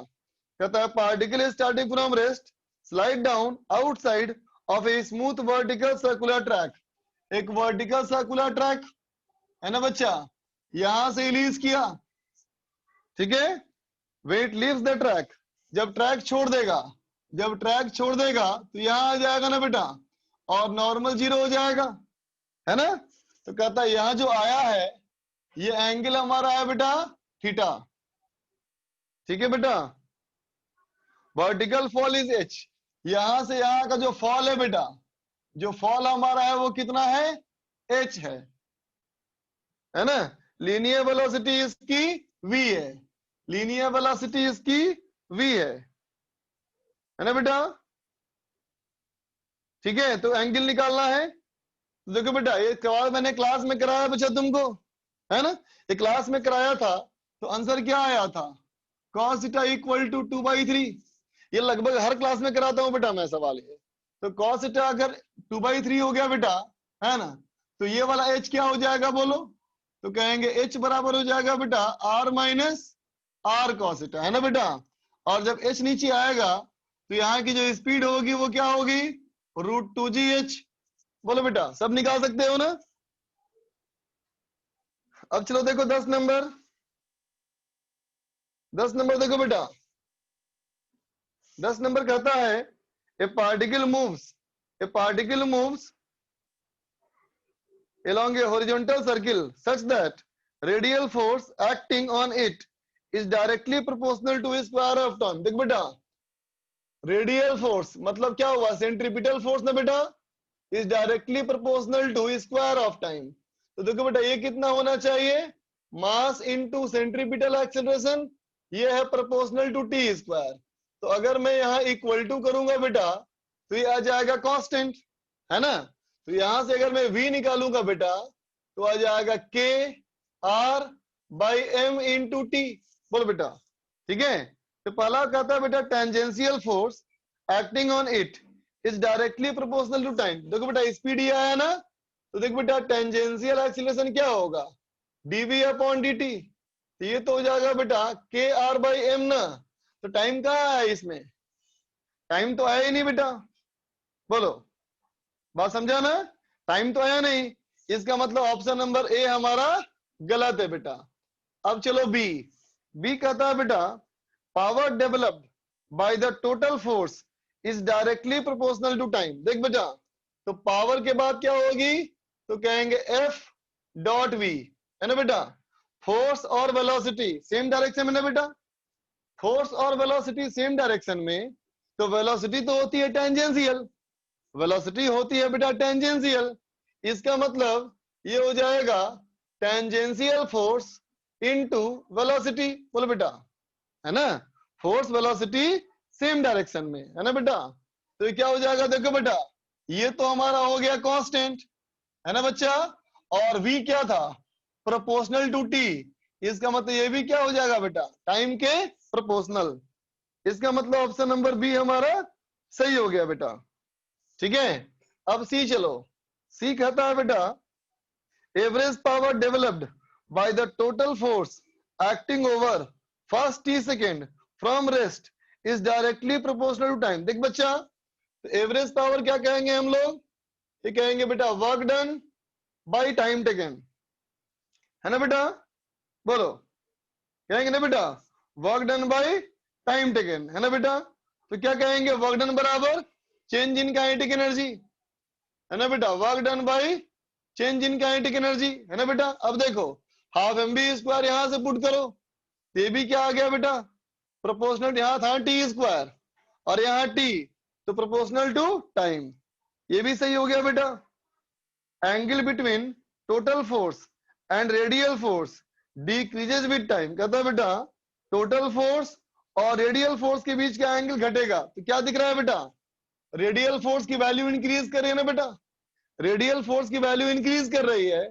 कहता है particle is starting from rest, slide down outside of a smooth vertical circular track. एक vertical circular track है ना बच्चा, यहां से रिलीज किया, ठीक है, वेट लीव्स द ट्रैक, जब ट्रैक छोड़ देगा, जब ट्रैक छोड़ देगा तो यहां आ जाएगा ना बेटा, और नॉर्मल जीरो हो जाएगा, है ना। तो कहता है यहां जो आया है ये एंगल हमारा है बेटा थीटा, ठीक है बेटा। वर्टिकल फॉल इज एच, यहां से यहां का जो फॉल है बेटा, जो फॉल हमारा है वो कितना है, एच है ना। लीनियर वेलोसिटी इसकी v है, लीनियर वेलोसिटी इसकी v है ना बेटा, ठीक है। तो एंगल निकालना है, तो देखो बेटा ये सवाल मैंने क्लास में कराया बच्चा तुमको, है ना, ये क्लास में कराया था। तो आंसर क्या आया था, cos थीटा इक्वल टू 2/3। ये लगभग हर क्लास में कराता हूं बेटा मैं सवाल ये। तो cos थीटा अगर 2/3 हो गया बेटा, है ना, तो ये वाला h क्या हो जाएगा बोलो, तो कहेंगे h बराबर हो जाएगा बेटा r minus r cos theta, है ना बेटा। और जब h नीचे आएगा तो यहाँ की जो स्पीड होगी वो क्या होगी, √2gh। बोलो बेटा सब निकाल सकते हो ना। अब चलो देखो 10 नंबर, 10 नंबर देखो बेटा, 10 नंबर कहता है ए particle moves along a horizontal circle such that radial force acting on it is directly proportional to square of time। देख बेटा रेडियल फोर्स मतलब क्या हुआ, सेंट्रीपिटल फोर्स ना बेटा, is directly proportional to square of time. तो देखो बेटा ये कितना होना चाहिए, मास इनटू सेंट्रीपिटल एक्सेलरेशन, ये है प्रोपोर्शनल टू टी स्क्वायर। तो अगर मैं यहाँ इक्वल टू करूंगा बेटा तो ये आ जाएगा कांस्टेंट, है ना। तो यहां से अगर मैं v निकालूंगा बेटा तो आ जाएगा k r by m into T. बोलो बेटा ठीक है। तो पहला कहता है बेटा tangential force acting on it is directly proportional to time. देखो बेटा स्पीड ये आया ना, तो देखो बेटा टेंजेंशियल एक्सीलरेशन क्या होगा, dv अपॉन dt। तो ये तो हो जाएगा बेटा के आर बाई एम ना। तो टाइम कहाँ है इसमें, टाइम तो आया ही नहीं बेटा। बोलो बात समझा ना, टाइम तो आया नहीं, इसका मतलब ऑप्शन नंबर ए हमारा गलत है बेटा। अब चलो बी कहता है बेटा power developed by the total force is directly proportional to time. देख बेटा तो पावर के बाद क्या होगी, तो कहेंगे एफ डॉट वी, है ना बेटा। फोर्स और वेलोसिटी सेम डायरेक्शन में ना बेटा, फोर्स और वेलोसिटी सेम डायरेक्शन में, तो वेलोसिटी तो होती है टेंजेंशियल, वेलोसिटी होती है बेटा टेंजेंशियल। इसका मतलब ये हो जाएगा टेंजेंशियल फोर्स इनटू वेलोसिटी। बोलो बेटा है ना, फोर्स वेलोसिटी सेम डायरेक्शन में, है ना बेटा। तो ये क्या हो जाएगा, देखो बेटा ये तो हमारा हो गया कांस्टेंट, है ना बच्चा, और v क्या था, प्रोपोर्शनल टू t। इसका मतलब ये भी क्या हो जाएगा बेटा, टाइम के प्रोपोर्शनल। इसका मतलब ऑप्शन नंबर बी हमारा सही हो गया बेटा, ठीक है। अब सी चलो, सी कहता है बेटा average power developed by the total force acting over first t second from rest is directly proportional to time. देख बच्चा तो एवरेज पावर क्या कहेंगे हम लोग, ये कहेंगे बेटा work done by time taken, है ना बेटा। बोलो कहेंगे ना बेटा work done by time taken, है ना बेटा। तो क्या कहेंगे, वर्क डन बराबर चेंज इन काइनेटिक एनर्जी, है ना बेटा, work done by change in kinetic energy, है ना बेटा। अब देखो हाफ एम बी स्क्वायर यहां से पुट करो, ये भी क्या आ गया बेटा प्रोपोर्शनल, यहाँ था टी स्क्वायर और यहाँ टी, तो प्रोपोर्शनल टू टाइम, ये भी सही हो गया बेटा। Angle between total force and radial force decreases with time. कहता है बेटा टोटल फोर्स और रेडियल फोर्स के बीच का एंगल घटेगा, तो क्या दिख रहा है बेटा, रेडियल फोर्स की वैल्यू इंक्रीज कर रही है ना बेटा, रेडियल फोर्स की वैल्यू इंक्रीज कर रही है,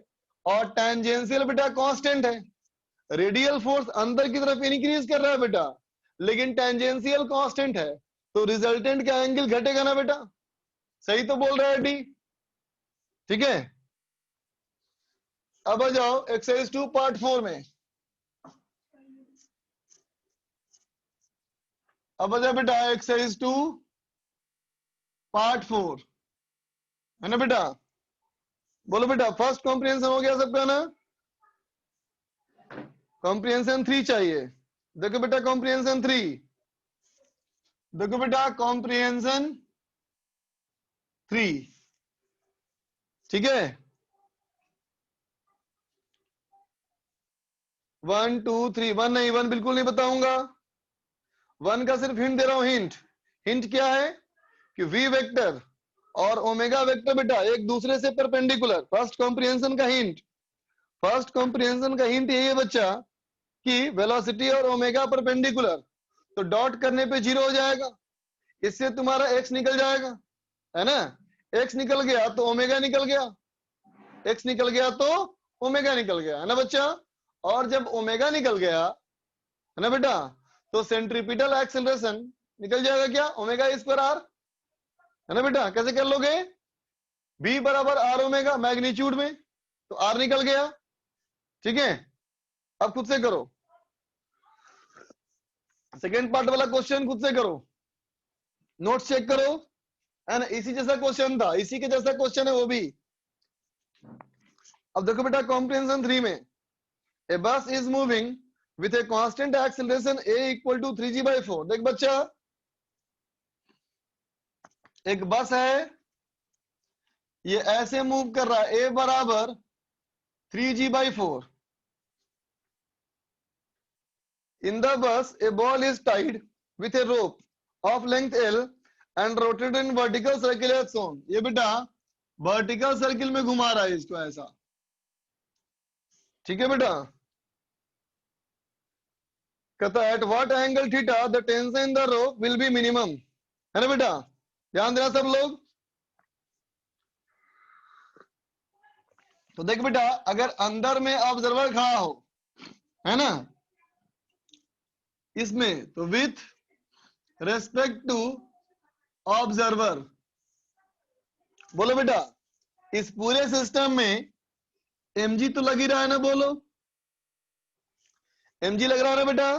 और टेंजेंशियल बेटा कांस्टेंट है। रेडियल फोर्स अंदर की तरफ इंक्रीज कर रहा है बेटा, लेकिन टेंजेंशियल कांस्टेंट है, तो रिजल्टेंट का एंगल घटेगा ना बेटा। सही तो बोल रहा है डी, ठीक है। अब आ जाओ एक्सरसाइज 2 पार्ट 4 में। अब आ जाओ बेटा एक्सरसाइज 2 पार्ट 4, है ना बेटा? बोलो बेटा, फर्स्ट कॉम्प्रिहेंशन हो गया सबका ना? कॉम्प्रिहेंशन 3 चाहिए। देखो बेटा कॉम्प्रिहेंशन 3, देखो बेटा कॉम्प्रिहेंशन 3, ठीक है? 1 2 3, 1 नहीं, 1 बिल्कुल नहीं बताऊंगा। 1 का सिर्फ हिंट दे रहा हूं, हिंट। हिंट क्या है कि वी वेक्टर और ओमेगा वेक्टर बेटा एक दूसरे से परपेंडिकुलर। फर्स्ट कॉम्प्रिहेंशन का हिंट, फर्स्ट कॉम्प्रिहेंशन का हिंट यही है बच्चा कि वेलोसिटी और ओमेगा परपेंडिकुलर, तो डॉट करने पे 0 हो जाएगा, इससे तुम्हारा x निकल जाएगा, है ना? x निकल गया तो ओमेगा निकल गया, x निकल गया तो ओमेगा निकल गया, है ना बच्चा? और जब ओमेगा निकल गया, है ना बेटा, तो सेंट्रीपिटल एक्सेलरेशन निकल जाएगा क्या? ओमेगा स्क्वायर आर, है ना बेटा? कैसे कर लोगे? b बराबर आर ओमेगा मैग्नीट्यूड में, तो आर निकल गया, ठीक है? अब खुद से करो, सेकेंड पार्ट वाला क्वेश्चन खुद से करो, नोट्स चेक करो, है ना? इसी जैसा क्वेश्चन था, इसी के जैसा क्वेश्चन है वो भी। अब देखो बेटा कॉम्प्रिहेंशन 3 में, a bus is moving with a constant acceleration a equal to 3g/4। देख बच्चा, एक बस है, ये ऐसे मूव कर रहा है, a बराबर 3g/4। In the bus a ball is tied with a rope of length l and rotated in vertical circle as shown. ये बेटा वर्टिकल सर्किल में घुमा रहा है इसको ऐसा, ठीक है बेटा? कहता है at what angle theta the tension in the rope will be minimum, है ना बेटा? ध्यान देना सब लोग। तो देख बेटा, अगर अंदर में ऑब्जर्वर खड़ा हो, है ना, इसमें, तो विथ रेस्पेक्ट टू ऑब्जर्वर, बोलो बेटा इस पूरे सिस्टम में mg तो लग ही रहा है ना? बोलो mg लग रहा है ना बेटा,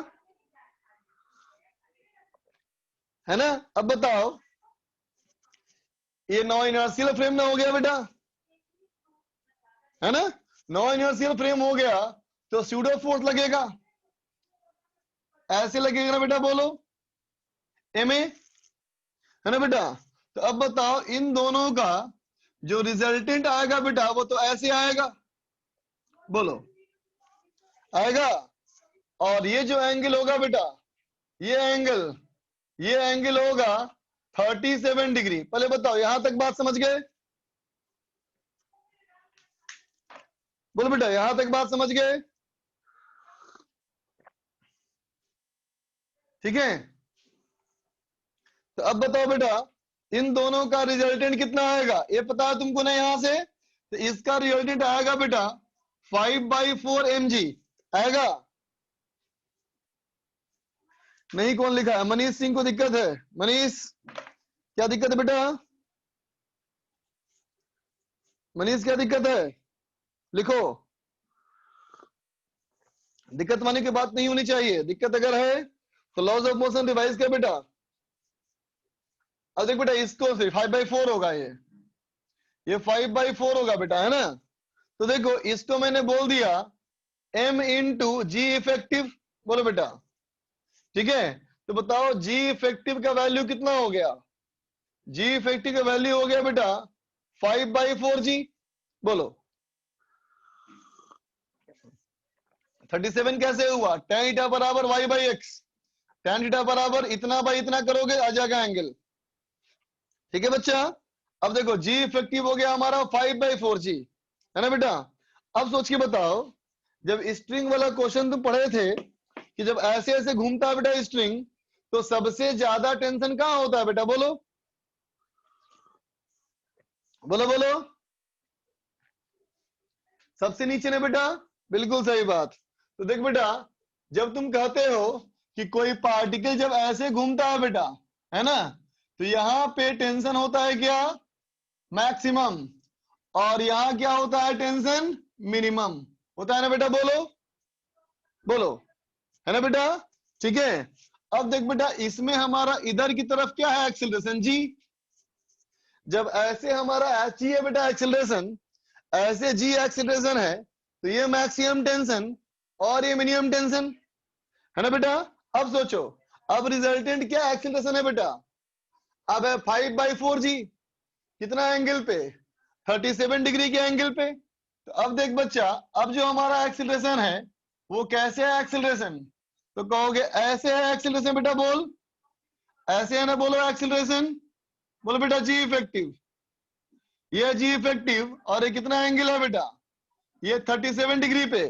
है ना? अब बताओ, ये नॉन इनर्शियल फ्रेम ना हो गया बेटा, है ना? नॉन इनर्शियल फ्रेम हो गया तो स्यूडो फोर्स लगेगा, ऐसे लगेगा ना बेटा? बोलो ma, है ना बेटा? तो अब बताओ इन दोनों का जो रिजल्टेंट आएगा बेटा वो तो ऐसे आएगा, बोलो आएगा। और ये जो एंगल होगा बेटा, ये एंगल होगा 37 डिग्री। पहले बताओ यहां तक बात समझ गए? बोलो बेटा यहां तक बात समझ गए? ठीक है? तो अब बताओ बेटा इन दोनों का रिजल्टेंट कितना आएगा? ये पता है तुमको ना यहां से? तो इसका रिजल्टेंट आएगा बेटा 5/4 mg आएगा। नहीं कौन लिखा है? मनीष सिंह को दिक्कत है। मनीष क्या दिक्कत है बेटा? मनीष क्या दिक्कत है? लिखो। दिक्कत माने की बात नहीं होनी चाहिए, दिक्कत अगर है तो लॉज ऑफ मोशन रिवाइज कर बेटा। अब देख बेटा इसको से 5/4 होगा, ये 5/4 होगा बेटा, है ना? तो देखो इसको मैंने बोल दिया m इंटू जी इफेक्टिव, बोलो बेटा, ठीक है? तो बताओ जी इफेक्टिव का वैल्यू कितना हो गया? जी इफेक्टिव का वैल्यू हो गया बेटा 5/4g, बोलो 37 कैसे हुआ? tan थीटा बराबर y/x, tan थीटा बराबर इतना बाई इतना करोगे आ जाएगा एंगल, ठीक है बच्चा? अब देखो जी इफेक्टिव हो गया हमारा 5/4g, है ना बेटा? अब सोच के बताओ, जब स्ट्रिंग वाला क्वेश्चन तुम पढ़े थे कि जब ऐसे ऐसे घूमता है बेटा स्ट्रिंग, तो सबसे ज्यादा टेंशन कहां होता है बेटा? बोलो बोलो बोलो, सबसे नीचे ना बेटा? बिल्कुल सही बात। तो देख बेटा जब तुम कहते हो कि कोई पार्टिकल जब ऐसे घूमता है बेटा, है ना, तो यहां पे टेंशन होता है क्या? मैक्सिमम। और यहां क्या होता है? टेंशन मिनिमम होता है ना बेटा, बोलो बोलो, है ना बेटा? ठीक है, अब देख बेटा इसमें हमारा इधर की तरफ क्या है एक्सीलरेशन जी, जब ऐसे हमारा एच है बेटा एक्सीलरेशन, ऐसे जी एक्सीलरेशन है, तो ये मैक्सिमम टेंशन और ये मिनिमम टेंशन, है ना बेटा? अब सोचो, अब रिजल्टेंट क्या एक्सीलरेशन है बेटा, अब है 5/4 जी, कितना एंगल पे, 37 डिग्री के एंगल पे। तो अब देख बच्चा, अब जो हमारा एक्सीलरेशन है वो कैसे है एक्सीलरेशन, तो कहोगे ऐसे है एक्सीलरेशन बेटा, बोल ऐसे है ना, बोलो एक्सीलरेशन, बोलो बेटा जी इफेक्टिव, ये जी इफेक्टिव और ये कितना एंगल है बेटा, ये 37 डिग्री पे।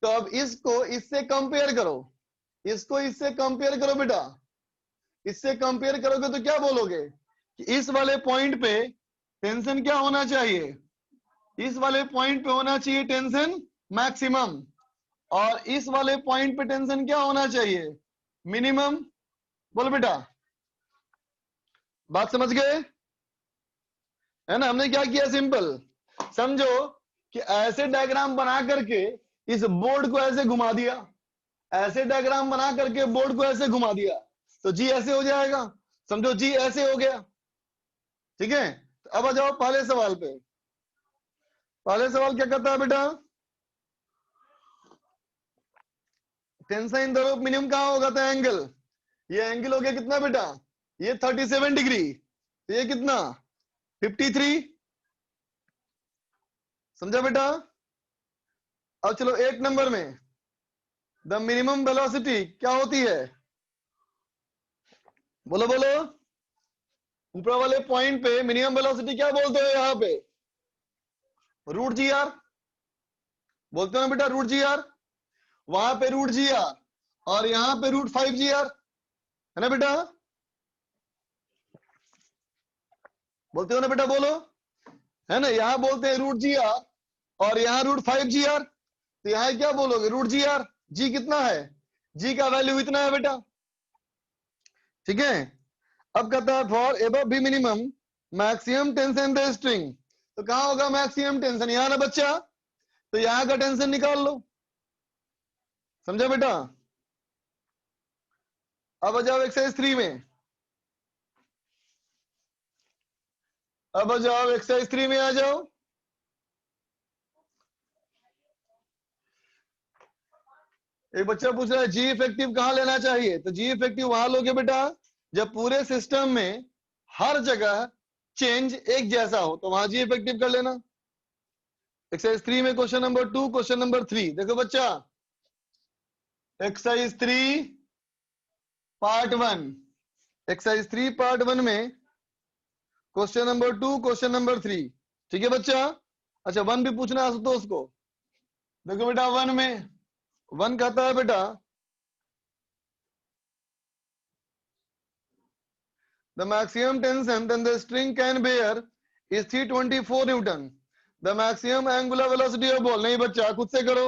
तो अब इसको इससे कंपेयर करो, इसको इससे कंपेयर करो बेटा, इससे कंपेयर करोगे तो क्या बोलोगे कि इस वाले पॉइंट पे टेंशन क्या होना चाहिए, इस वाले पॉइंट पे होना चाहिए टेंशन मैक्सिमम, और इस वाले पॉइंट पे टेंशन क्या होना चाहिए, मिनिमम। बोलो बेटा, बात समझ गए, है ना? हमने क्या किया, सिंपल समझो कि ऐसे डायग्राम बना करके इस बोर्ड को ऐसे घुमा दिया, ऐसे डायग्राम बना करके बोर्ड को ऐसे घुमा दिया, तो जी ऐसे हो जाएगा, समझो जी ऐसे हो गया। ठीक है, तो अब आ जाओ पहले सवाल पे। पहले सवाल क्या कहता है बेटा, टेंशन इन द रूप मिनिमम कहां होगा, था एंगल, ये एंगल हो गया कितना बेटा, ये 37 डिग्री, तो ये कितना 53, समझा बेटा? अब चलो 8 नंबर में, द मिनिमम वेलोसिटी क्या होती है, बोलो बोलो, ऊपर वाले पॉइंट पे मिनिमम वेलोसिटी क्या बोलते हो, यहाँ पे √GR बोलते हो ना बेटा, √GR, वहां पे √GR और यहाँ पे √5GR, है ना बेटा? बोलते हो ना बेटा, बोलो, है ना? यहाँ बोलते हैं √GR और यहाँ √5GR, तो यहाँ क्या बोलोगे, √GR, जी कितना है, जी का वैल्यू इतना है बेटा। ठीक है, अब कहता है फॉर एबव भी minimum maximum tension the string, तो कहां होगा मैक्सिमम टेंशन, यहां ना बच्चा, तो यहां का टेंशन निकाल लो, समझा बेटा? अब आ जाओ एक्सरसाइज 3 में, अब आ जाओ एक्सरसाइज 3 में आ जाओ। एक बच्चा पूछ रहा है जी इफेक्टिव कहां लेना चाहिए, तो जी इफेक्टिव वहां लोगे बेटा जब पूरे सिस्टम में हर जगह चेंज एक जैसा हो, तो वहां जी इफेक्टिव कर लेना। एक्सरसाइज 3 में क्वेश्चन नंबर 2, क्वेश्चन नंबर 3 देखो बच्चा, एक्सरसाइज 3 पार्ट 1, एक्सरसाइज 3 पार्ट 1 में क्वेश्चन नंबर 2, क्वेश्चन नंबर 3, ठीक है बच्चा? अच्छा 1 भी पूछना है आशुतोष को, देखो बेटा 1 में 1 कहता है बेटा, the maximum tension then the string can bear is 324 Newton. The maximum angular velocity of ball, नहीं बच्चा खुद से करो,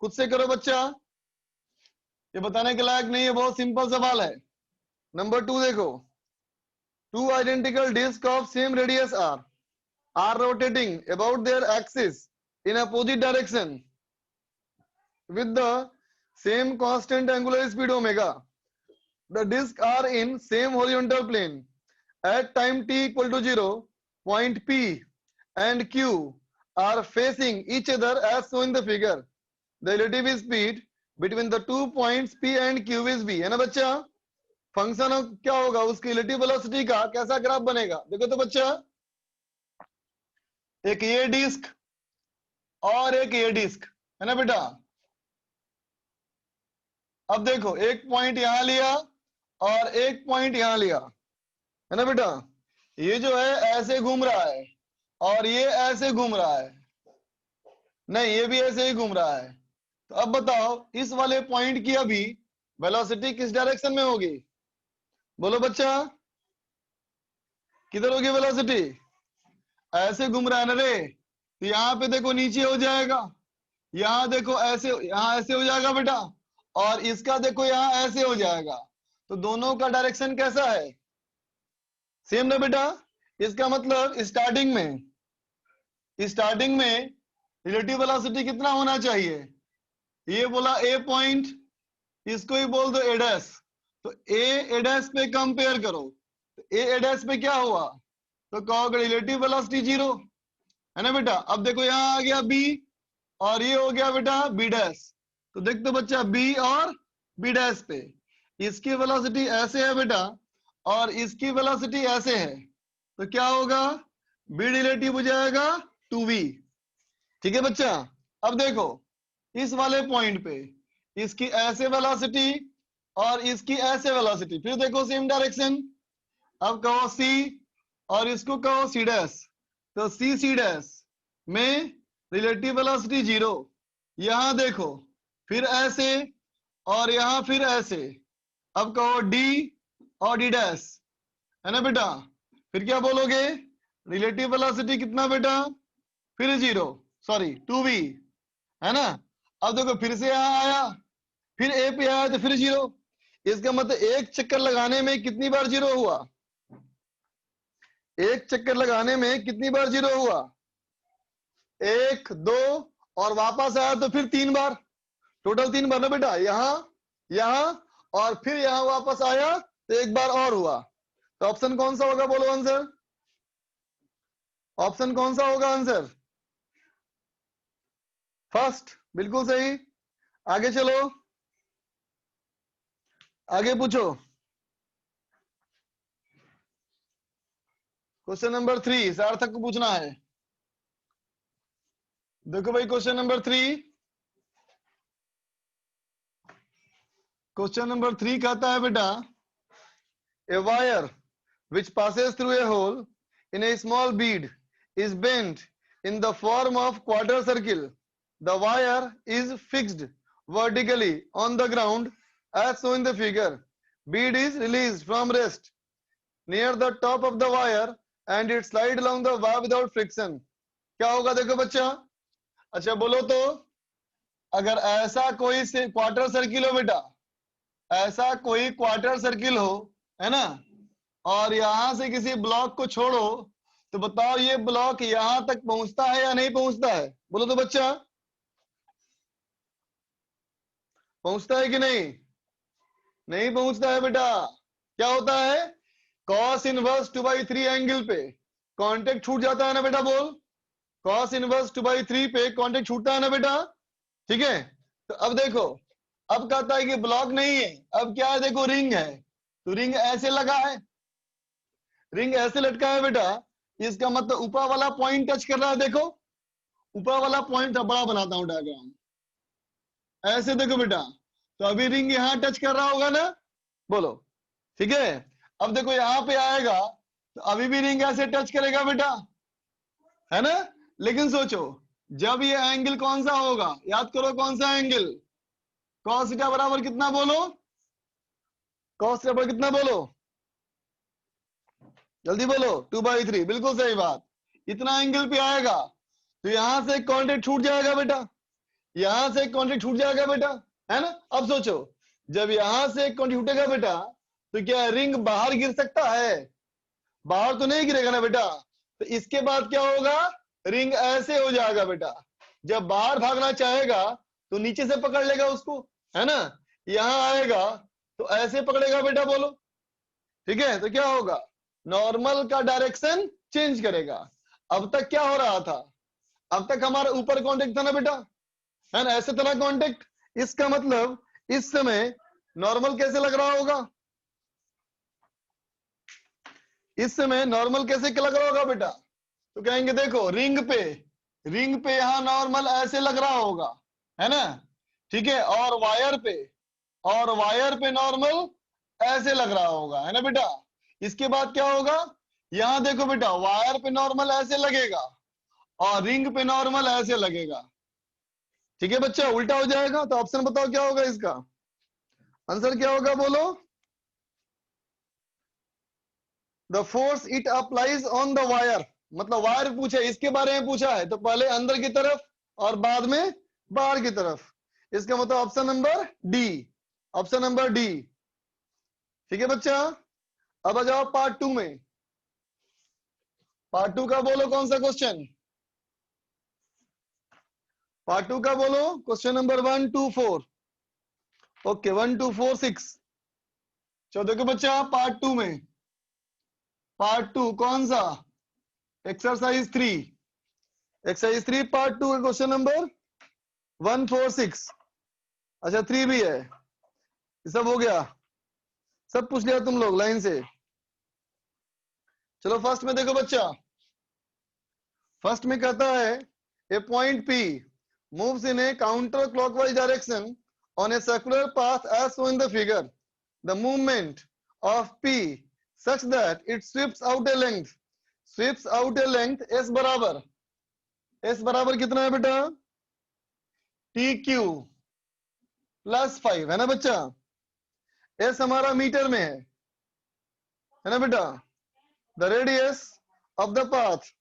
खुद से करो बच्चा, ये बताने के लायक नहीं है, बहुत सिंपल सवाल है। नंबर 2 देखो, two identical discs of same radius are rotating about their axis in opposite direction with the same constant angular speed omega. The discs are in same horizontal plane at time t equal to 0. Point P and Q are facing each other as shown in the figure. The relative speed between the 2 points P and Q is v, है ना बच्चा? Function क्या होगा उसकी relative velocity का, कैसा graph बनेगा, देखो तो बच्चा, एक ये डिस्क और एक ये डिस्क, है ना बेटा? अब देखो एक पॉइंट यहां लिया और एक पॉइंट यहां लिया, है ना बेटा? ये जो है ऐसे घूम रहा है और ये ऐसे घूम रहा है, नहीं ये भी ऐसे ही घूम रहा है, तो अब बताओ इस वाले पॉइंट की अभी वेलोसिटी किस डायरेक्शन में होगी, बोलो बच्चा, किधर होगी वेलोसिटी, ऐसे घूम रहा है ना रे, तो यहाँ पे देखो नीचे हो जाएगा, यहाँ देखो ऐसे, यहाँ ऐसे हो जाएगा बेटा, और इसका देखो यहाँ ऐसे हो जाएगा, तो दोनों का डायरेक्शन कैसा है, सेम ना बेटा? इसका मतलब स्टार्टिंग में रिलेटिव वेलोसिटी कितना होना चाहिए? ये बोला ए पॉइंट, इसको ही बोल दो ए डैश, तो ए डैश पे कंपेयर करो, तो ए डैश पे क्या हुआ? तो कहोगे रिलेटिव वेलोसिटी 0, है ना बेटा। अब देखो यहाँ आ गया बी, और ये हो गया बेटा बी डैश, तो देख दो बच्चा बी और बी डैश पे, इसकी वेलोसिटी ऐसे है बेटा, और इसकी वेलोसिटी ऐसे है, तो क्या होगा? बी रिलेटिव हो जाएगा 2v। ठीक है बच्चा। अब देखो इस वाले पॉइंट पे इसकी ऐसे वेलोसिटी और इसकी ऐसे वेलोसिटी, फिर देखो सेम डायरेक्शन, अब कहो सी और इसको कहो सी डैश, तो सी डैश में रिलेटिव वेलोसिटी 0, यहां देखो फिर ऐसे और यहां फिर ऐसे, अब कहो डी और डी डैश, है ना बेटा। फिर क्या बोलोगे? रिलेटिव वेलोसिटी कितना बेटा? फिर 0, सॉरी 2v, है ना। अब देखो फिर से यहां आया, फिर ए पे आया तो फिर 0, इसका मतलब एक चक्कर लगाने में कितनी बार 0 हुआ? एक चक्कर लगाने में कितनी बार 0 हुआ? 1 2, और वापस आया तो फिर 3 बार, टोटल 3 बार ना बेटा। यहां यहां और फिर यहां वापस आया तो एक बार और हुआ, तो ऑप्शन कौन सा होगा? बोलो आंसर, ऑप्शन कौन सा होगा आंसर? फर्स्ट, बिल्कुल सही। आगे चलो, आगे पूछो। क्वेश्चन नंबर 3 सार्थक को पूछना है। देखो भाई क्वेश्चन नंबर 3, क्वेश्चन नंबर 3 कहता है बेटा, a wire which passes through a hole in a small bead is bent in the form of quarter circle. The wire is fixed vertically on the ground as shown in the figure. Bead is released from rest near the top of the wire and it slides along the wire without friction. क्या होगा देखो बच्चा? अच्छा बोलो तो, अगर ऐसा कोई से क्वार्टर सर्किल हो बेटा, ऐसा कोई क्वार्टर सर्किल हो, है ना, और यहां से किसी ब्लॉक को छोड़ो, तो बताओ ये ब्लॉक यहां तक पहुंचता है या नहीं पहुंचता है? बोलो तो बच्चा, पहुंचता है कि नहीं? नहीं पहुंचता है बेटा। क्या होता है? cos इनवर्स 2/3 एंगल पे कांटेक्ट छूट जाता है ना बेटा। बोल, cos इनवर्स 2/3 पे कांटेक्ट छूटता है ना बेटा। ठीक है, तो अब देखो, अब कहता है कि ब्लॉक नहीं है, अब क्या है? देखो रिंग है, तो रिंग ऐसे लगा है, रिंग ऐसे लटका है बेटा, इसका मतलब ऊपर वाला पॉइंट टच कर रहा है। देखो ऊपर वाला पॉइंट बड़ा बनाता हूं डायग्राम, ऐसे देखो बेटा, तो अभी रिंग यहां टच कर रहा होगा ना। बोलो ठीक है। अब देखो यहां पे आएगा तो अभी भी रिंग ऐसे टच करेगा बेटा, है ना। लेकिन सोचो जब ये एंगल कौन सा होगा, याद करो कौन सा एंगल? cos थीटा बराबर कितना बोलो? cos थीटा बराबर कितना बोलो? जल्दी बोलो, 2/3, बिल्कुल सही बात। इतना एंगल पे आएगा तो यहां से कॉन्टेक्ट छूट जाएगा बेटा, यहां से कॉन्टेक्ट छूट जाएगा बेटा, है ना। अब सोचो जब यहां से कॉन्टेक्ट छूटेगा बेटा, तो क्या रिंग बाहर गिर सकता है? बाहर तो नहीं गिरेगा ना बेटा। तो इसके बाद क्या होगा? रिंग ऐसे हो जाएगा बेटा, जब बाहर भागना चाहेगा तो नीचे से पकड़ लेगा उसको, है ना। यहां आएगा तो ऐसे पकड़ेगा बेटा। बोलो ठीक है, तो क्या होगा? नॉर्मल का डायरेक्शन चेंज करेगा। अब तक क्या हो रहा था? अब तक हमारा ऊपर कांटेक्ट था ना बेटा, है ना, ऐसे था कांटेक्ट। इसका मतलब इस समय नॉर्मल कैसे लग रहा होगा? इस समय नॉर्मल कैसे लग रहा होगा बेटा? तो कहेंगे देखो रिंग पे यहां नॉर्मल ऐसे लग रहा होगा, है ना। ठीक है, और वायर पे नॉर्मल ऐसे लग रहा होगा, है ना बेटा। इसके बाद क्या होगा? यहां देखो बेटा, वायर पे नॉर्मल ऐसे लगेगा और रिंग पे नॉर्मल ऐसे लगेगा। ठीक है बच्चा, उल्टा हो जाएगा। तो ऑप्शन बताओ क्या होगा इसका आंसर? क्या होगा बोलो? The force it applies on the wire, मतलब वायर पूछा, इसके बारे में पूछा है, तो पहले अंदर की तरफ और बाद में बाहर की तरफ। इसका मतलब option number D, option number D. ठीक है बच्चा, अब आ जाओ पार्ट 2 में। पार्ट 2 का बोलो कौन सा क्वेश्चन? पार्ट 2 का बोलो, क्वेश्चन नंबर 1 2 4। ओके 1 2 4 6। चलो देखो बच्चा, पार्ट 2 में, पार्ट 2 कौन सा, एक्सरसाइज 3, एक्सरसाइज 3 पार्ट 2 का क्वेश्चन नंबर 1 4 6। अच्छा 3 भी है, ये सब हो गया, सब पूछ लिया तुम लोग लाइन से। चलो फर्स्ट में देखो बच्चा, फर्स्ट में कहता है ए point P moves in a counter clockwise direction on a circular path as shown in the figure. The movement of P such that it sweeps out a length S बराबर, S बराबर कितना है बेटा, TQ +5 है ना बच्चा। S हमारा metre में है ना बेटा। The radius of the path,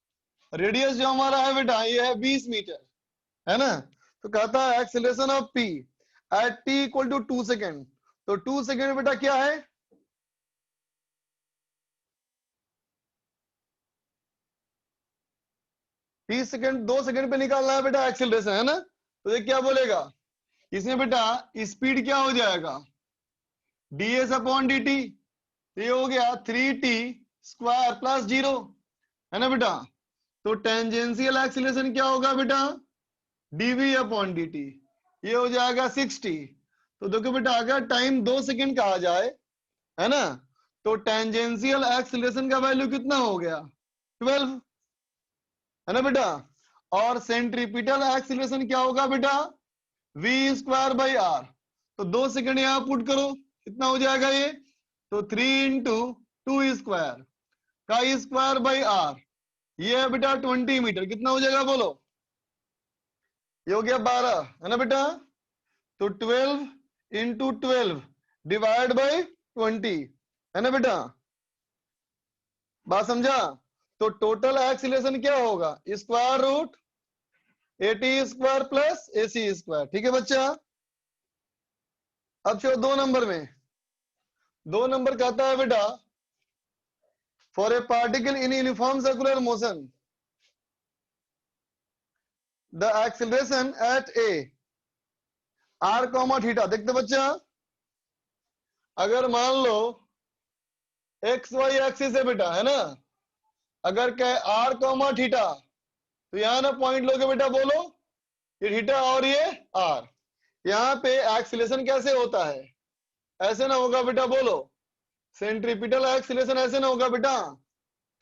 radius जो हमारा है बेटा ये है 20 मीटर, है ना। तो कहता है acceleration of P at t equal to 2 second. तो 2 सेकेंड बेटा क्या है, t सेकेंड, 2 सेकेंड पे निकालना है बेटा एक्सेलरेशन, है ना। तो ये क्या बोलेगा, इसमें बेटा स्पीड क्या हो जाएगा, ds अपॉन dt, ये हो गया 3t स्क्वायर प्लस 0, है ना बेटा। तो टेंजेंशियल एक्सीलरेशन क्या होगा बेटा, dv अपॉन dt, ये हो जाएगा 60। तो देखो बेटा अगर टाइम 2 सेकंड का आ जाए, है ना, तो टेंजेंशियल एक्सीलरेशन का वैल्यू कितना हो गया, 12, है ना बेटा। और सेंट्रीपिटल एक्सीलरेशन क्या होगा बेटा, v स्क्वायर बाई r। तो 2 सेकंड यहां पुट करो, कितना हो जाएगा ये, तो 3 इंटू 2 स्क्वायर का स्क्वायर बाई r, ये है बेटा 20 मीटर, कितना हो जाएगा बोलो, ये हो गया 12, है ना बेटा। तो 12 इंटू 12 डिवाइड बाई 20, है ना बेटा, बात समझा। तो टोटल एक्सीलरेशन क्या होगा, square root AT square plus AC square, ठीक है बच्चा। अब चलो 2 नंबर में, 2 नंबर कहता है बेटा for a particle in uniform circular motion the acceleration at A r comma theta. देखते बच्चा, अगर मान लो एक्स वाई एक्सिस है बेटा, है ना, अगर कहे r कॉमा थीटा, तो यहां ना पॉइंट लोगे बेटा, बोलो ये थीटा और ये r, यहाँ पे एक्सीलरेशन कैसे होता है, ऐसे ना होगा बेटा, बोलो सेंट्रीपिटल एक्सीलरेशन ऐसे ना होगा बेटा,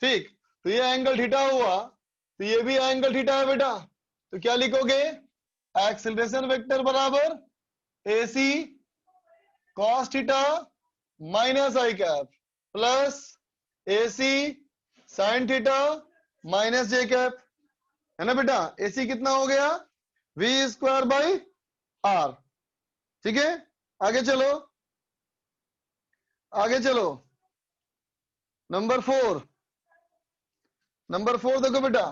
ठीक। तो ये एंगल थीटा हुआ, तो ये भी एंगल थीटा है बेटा। तो क्या लिखोगे, एक्सीलरेशन वेक्टर बराबर AC cos theta minus i cap plus AC sin theta minus j cap, है ना बेटा। AC कितना हो गया, v स्क्वायर बाई r, ठीक है। आगे चलो, आगे चलो, नंबर 4, नंबर 4 देखो बेटा,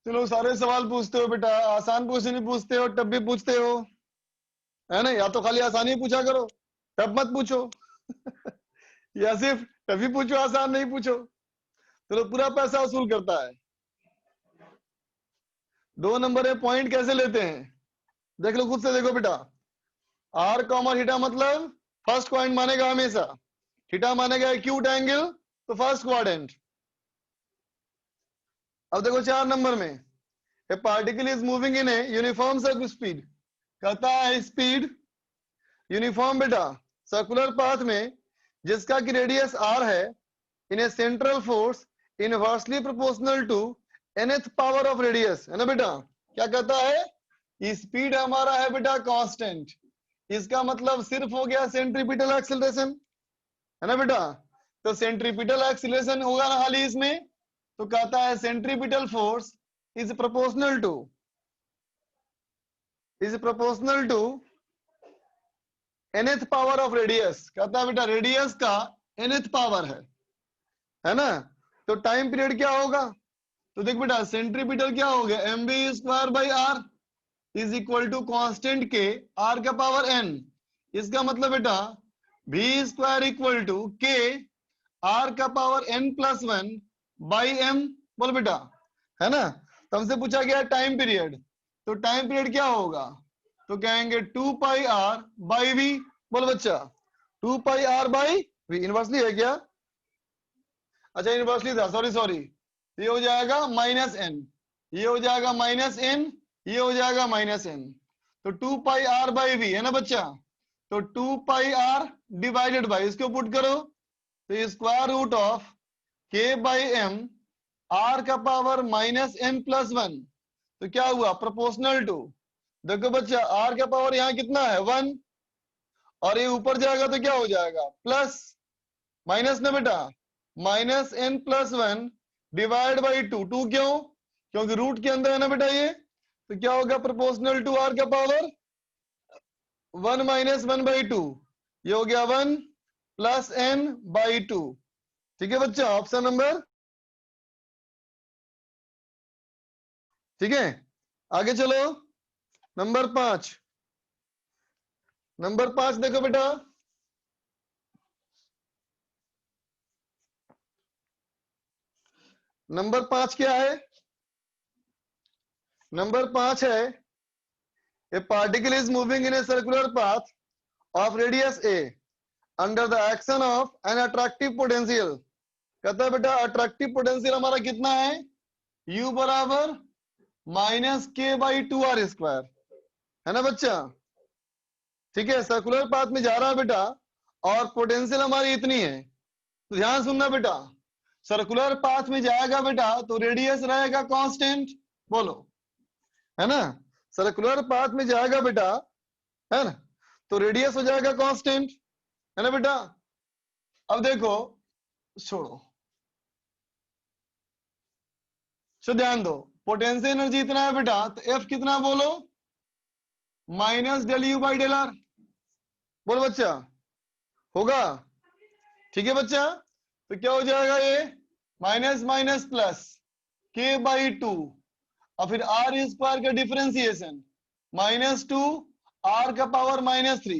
चलो सारे सवाल पूछते हो बेटा, आसान क्वेश्चन ही पूछते हो, टफ भी पूछते हो, है ना। या तो खाली आसानी पूछा करो, टफ मत पूछो या सिर्फ टफ ही पूछो, आसान नहीं पूछो, चलो पूरा पैसा वसूल करता है। 2 नंबर में पॉइंट कैसे लेते हैं, देख लो खुद से, देखो बेटा r कॉमा थीटा मतलब फर्स्ट पॉइंट मानेगा हमेशा, थीटा मानेगा एक्यूट एंगल, तो फर्स्ट क्वाड्रेंट। अब देखो 4 नंबर में, a particle is moving in a uniform circular speed, कहता है स्पीड यूनिफॉर्म बेटा सर्कुलर पाथ में जिसका की रेडियस r है, in a central force inversely proportional to nth power of radius, है ना बेटा। क्या कहता है, स्पीड हमारा है बेटा कांस्टेंट, इसका मतलब सिर्फ हो गया सेंट्रीपिटल एक्सीलरेशन, है ना बेटा। तो सेंट्रीपिटल एक्सीलरेशन होगा ना खाली इसमें, तो कहता है centripetal force is proportional to nth power of radius, कहता है बेटा रेडियस का nth पावर है ना। तो टाइम पीरियड क्या होगा, तो देख बेटा सेंट्रीपिटल क्या हो गया, mv square by r is equal to constant k r का पावर n, इसका मतलब बेटा v square equal to k r का power n plus 1 by m, बोल बेटा, है ना। तो हमसे पूछा गया टाइम पीरियड, तो टाइम पीरियड क्या होगा, तो कहेंगे 2 पाई आर बाई वी। बोलो बच्चा 2 pi R by we, inversely है क्या, अच्छा इनवर्सली था, सॉरी सॉरी, ये हो जाएगा माइनस एन, ये हो जाएगा माइनस एन, ये हो जाएगा माइनस एन, तो 2 पाई आर बाई वी है ना बच्चा, तो 2 पाई आर डिवाइडेड बाई, इसको पुट करो, तो square root of k by m r का power minus n plus one, तो क्या हुआ प्रोपोर्शनल टू, देखो बच्चा आर का पावर यहाँ कितना है 1, और ये ऊपर जाएगा तो क्या हो जाएगा प्लस माइनस ना बेटा, minus n plus one divide by two, two क्यों, क्योंकि रूट के अंदर है ना बेटा ये, तो क्या होगा प्रोपोर्शनल टू आर का पावर 1 माइनस 1 बाई टू, ये हो गया 1 प्लस एन बाई टू। ठीक है बच्चा, ऑप्शन नंबर, ठीक है आगे चलो, नंबर 5, नंबर 5 देखो बेटा, नंबर 5 क्या है, नंबर 5 है ए particle is moving in a circular path of radius A under the action of an attractive potential. कहता है बेटा अट्रैक्टिव पोटेंशियल हमारा कितना है, U बराबर माइनस के बाई टू आर स्क्वायर, है ना बच्चा, ठीक है सर्कुलर पाथ में जा रहा है बेटा, और पोटेंशियल हमारी इतनी है, तो ध्यान सुनना बेटा, सर्कुलर पाथ में जाएगा बेटा तो रेडियस रहेगा कांस्टेंट, बोलो है ना, सर्कुलर पाथ में जाएगा बेटा, है ना, तो रेडियस हो जाएगा कांस्टेंट, है ना बेटा। अब देखो छोड़ो, ध्यान दो, पोटेंशियल एनर्जी इतना है बेटा, तो एफ कितना बोलो, minus del u by del r, बोलो बच्चा होगा, ठीक है बच्चा, तो क्या हो जाएगा ये माइनस माइनस प्लस के बाई टू, और फिर आर स्क्वायर का डिफरेंशिएशन माइनस टू आर का पावर माइनस थ्री,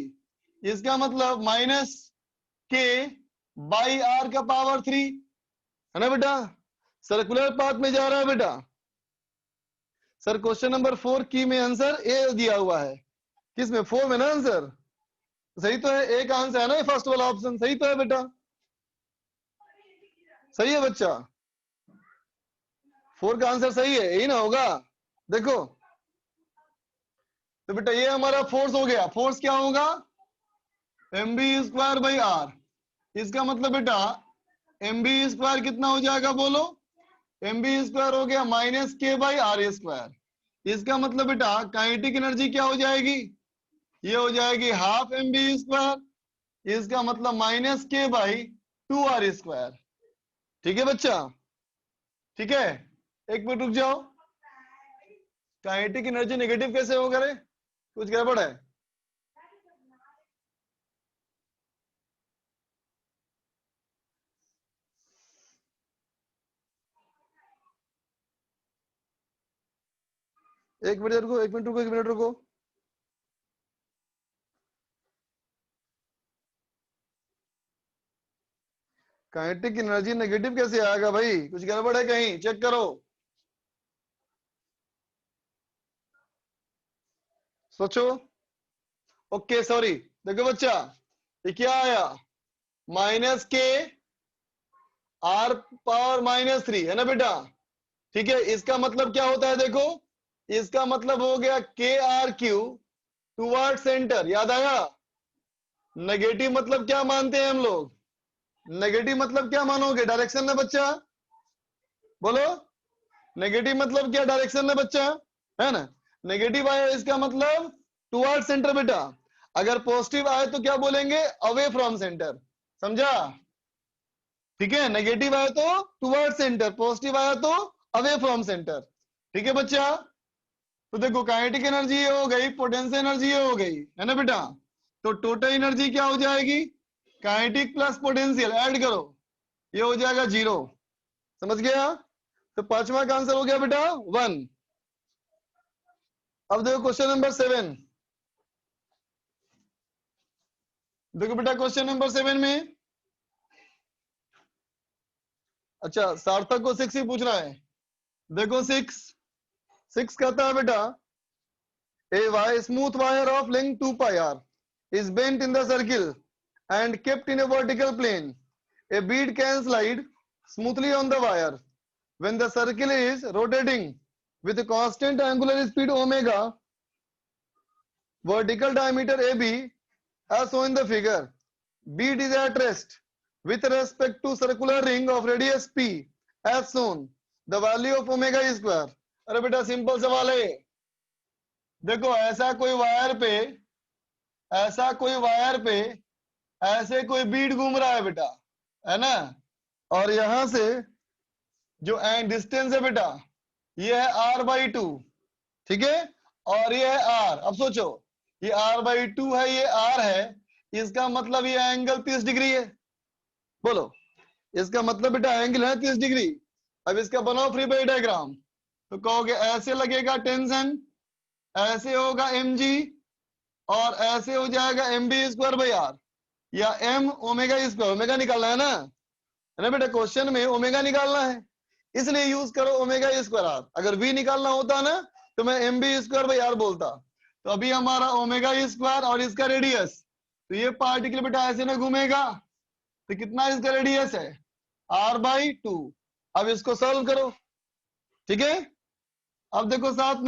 इसका मतलब माइनस के बाई आर का पावर थ्री, है ना बेटा, सर्कुलर पाथ में जा रहा है बेटा। सर क्वेश्चन नंबर 4 की में आंसर ए दिया हुआ है, किसमें 4 में ना आंसर, सही तो है, ए का आंसर है ना फर्स्ट वाला ऑप्शन, सही तो है बेटा, सही है बच्चा, 4 का आंसर सही है, यही ना होगा, देखो तो बेटा ये हमारा फोर्स हो गया, फोर्स क्या होगा m B square by r, इसका मतलब बेटा एम बी स्क्वायर कितना हो जाएगा बोलो, एम बी स्क्वायर हो गया माइनस के बाई आर स्क्वायर, इसका मतलब बेटा काइनेटिक एनर्जी क्या हो जाएगी, ये हो जाएगी हाफ एम बी स्क्वायर, इसका मतलब माइनस के बाई टू आर स्क्वायर, ठीक है बच्चा, ठीक है एक मिनट रुक जाओ, काइनेटिक एनर्जी नेगेटिव कैसे होगा रे, कुछ गड़बड़ है, एक मिनट रुको, एक मिनट रुको, एक मिनट रुको, काइनेटिक एनर्जी नेगेटिव कैसे आएगा भाई, कुछ गड़बड़ है कहीं, चेक करो, सोचो, ओके सॉरी, देखो बच्चा ये क्या आया माइनस के आर पावर माइनस थ्री, है ना बेटा, ठीक है, इसका मतलब क्या होता है देखो, इसका मतलब हो गया के आर क्यू टूवर्ड सेंटर, याद आया, नेगेटिव मतलब क्या मानते हैं हम लोग, नेगेटिव मतलब क्या मानोगे डायरेक्शन में बच्चा, बोलो नेगेटिव मतलब क्या डायरेक्शन में बच्चा, है ना, नेगेटिव आया इसका मतलब टुवर्ड सेंटर बेटा, अगर पॉजिटिव आए तो क्या बोलेंगे अवे फ्रॉम सेंटर, समझा, ठीक है, नेगेटिव आया तो टुवर्ड सेंटर, पॉजिटिव आया तो अवे फ्रॉम सेंटर, ठीक है बच्चा। तो देखो काइनेटिक एनर्जी ये हो गई, पोटेंशियल एनर्जी ये हो गई, है ना बेटा, तो टोटल एनर्जी क्या हो जाएगी, काइनेटिक प्लस पोटेंशियल ऐड करो, ये हो जाएगा 0, समझ गया, तो पांचवा का आंसर हो गया बेटा 1। अब देखो क्वेश्चन नंबर 7, देखो बेटा क्वेश्चन नंबर 7 में, अच्छा सार्थक को 6 ही पूछना है, देखो 6, 6 कहता है बेटा a smooth wire of length 2 pi r is bent in the circle and kept in a vertical plane. A bead can slide smoothly on the wire when the circle is rotating with a constant angular speed omega. Vertical diameter AB as shown in the figure. Bead is at rest with respect to circular ring of radius p as shown. The value of omega is square. अरे बेटा simple सवाल है। देखो ऐसा कोई wire पे ऐसे कोई बीड घूम रहा है बेटा, है ना, और यहां से जो डिस्टेंस है बेटा ये है r/2, ठीक है, और ये है r। अब सोचो ये r/2 है, ये r है, इसका मतलब ये एंगल 30 डिग्री है। बोलो, इसका मतलब बेटा एंगल है 30 डिग्री। अब इसका बनाओ फ्री बॉडी डायग्राम, तो कहोगे ऐसे लगेगा टेंशन, ऐसे होगा mg, और ऐसे हो जाएगा mv²/r या m ω²। ओमेगा निकालना है ना बेटा, क्वेश्चन में ओमेगा निकालना है, इसलिए यूज करो ω²r। अगर v निकालना होता ना तो मैं mv²/r बोलता। तो अभी हमारा ω² और इसका रेडियस, तो ये पार्टिकल बेटा ऐसे ना घूमेगा, तो कितना इसका रेडियस है r/2। अब इसको सॉल्व करो, ठीक है। अब देखो 7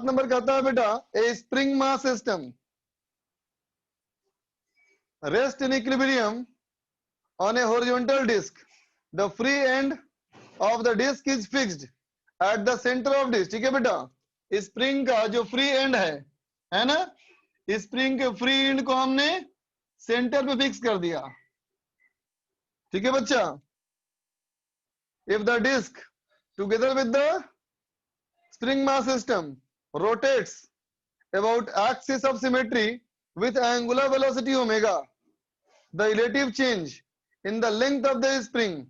नंबर कहता है बेटा ए spring mass system rest in equilibrium on a horizontal disc. The free end of the disc is fixed at the center of disc. ठीक है बेटा, स्प्रिंग का जो फ्री एंड है ना, स्प्रिंग के फ्री एंड को हमने सेंटर पे फिक्स कर दिया, ठीक है बच्चा। If the disc together with the spring mass system rotates about axis of symmetry with angular velocity omega, the relative change in the length of the spring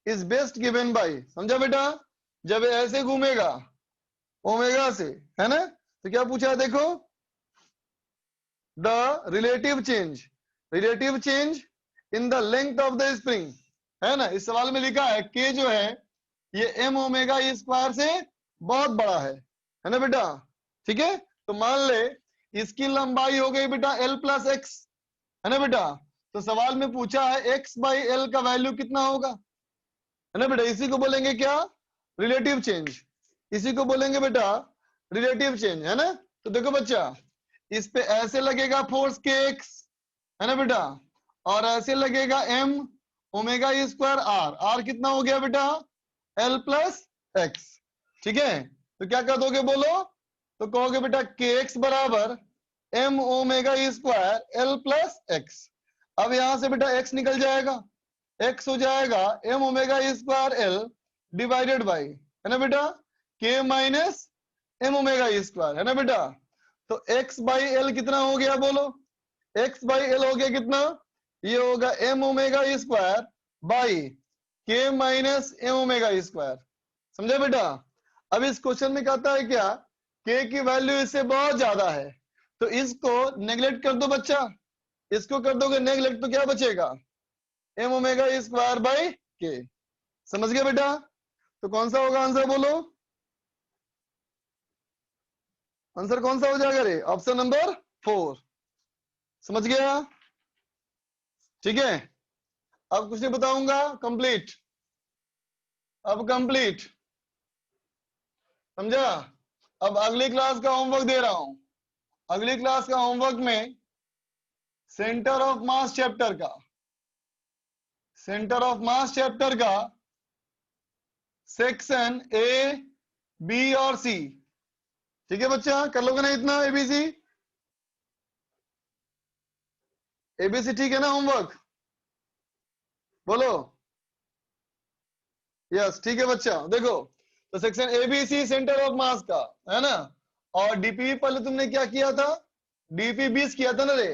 is best given by, समझा बेटा, जब ऐसे घूमेगा omega से, है ना, तो क्या पूछा देखो, the relative change in the length of the spring, है ना। इस सवाल में लिखा है k जो है ये m ω² से बहुत बड़ा है ना बेटा, ठीक है। तो मान ले इसकी लंबाई हो गई बेटा l+x, है ना बेटा। तो सवाल में पूछा है x/l का वैल्यू कितना होगा, है ना बेटा। इसी को बोलेंगे क्या, रिलेटिव चेंज, इसी को बोलेंगे बेटा रिलेटिव चेंज, है ना। तो देखो बच्चा, इस पे ऐसे लगेगा फोर्स kx, है ना बेटा, और ऐसे लगेगा m ω²r। r कितना हो गया बेटा l+x, ठीक है। तो क्या कर दोगे बोलो, तो कहोगे बेटा kx बराबर m ω² l+x। अब यहां से बेटा x निकल जाएगा, x हो जाएगा m ω²l डिवाइडेड बाई, है ना बेटा, k माइनस m ω², है ना बेटा। तो x/l कितना हो गया बोलो, x/l हो गया कितना, ये होगा m ω² by k minus m ω², समझे बेटा। अब इस क्वेश्चन में कहता है क्या, k की वैल्यू इससे बहुत ज्यादा है, तो इसको नेग्लेक्ट कर दो बच्चा, इसको कर दोगे नेग्लेक्ट तो क्या बचेगा, m ω² बाई k। समझ गए बेटा। तो कौन सा होगा आंसर बोलो, आंसर कौन सा हो जाएगा रे, ऑप्शन नंबर 4। समझ गया, ठीक है। अब कुछ नहीं बताऊंगा, कंप्लीट, अब कंप्लीट, समझा। अब अगली क्लास का होमवर्क दे रहा हूं। अगली क्लास का होमवर्क में सेंटर ऑफ मास चैप्टर का, सेंटर ऑफ मास चैप्टर का सेक्शन ए, बी और सी, ठीक है बच्चा, कर लोगे ना इतना एबीसी, एबीसी ठीक है ना होमवर्क, बोलो यस, ठीक है बच्चा। देखो तो section ABC centre of mass का, है ना, और डीपीपी पहले तुमने क्या किया था, डीपी 20 किया था ना रे,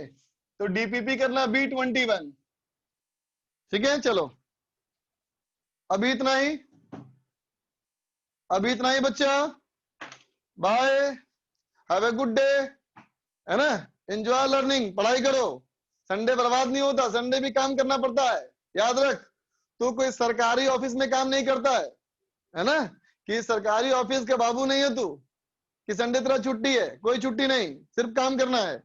तो डीपीपी करना B21, ठीक है। चलो अभी इतना ही, अभी इतना ही बच्चा, bye, have a good day, है ना, एंजॉय लर्निंग, पढ़ाई करो, संडे बर्बाद नहीं होता, संडे भी काम करना पड़ता है, याद रख। तू कोई सरकारी ऑफिस में काम नहीं करता है ना, कि सरकारी ऑफिस का बाबू नहीं है तू कि संडे तेरा छुट्टी है? कोई छुट्टी नहीं, सिर्फ काम करना है।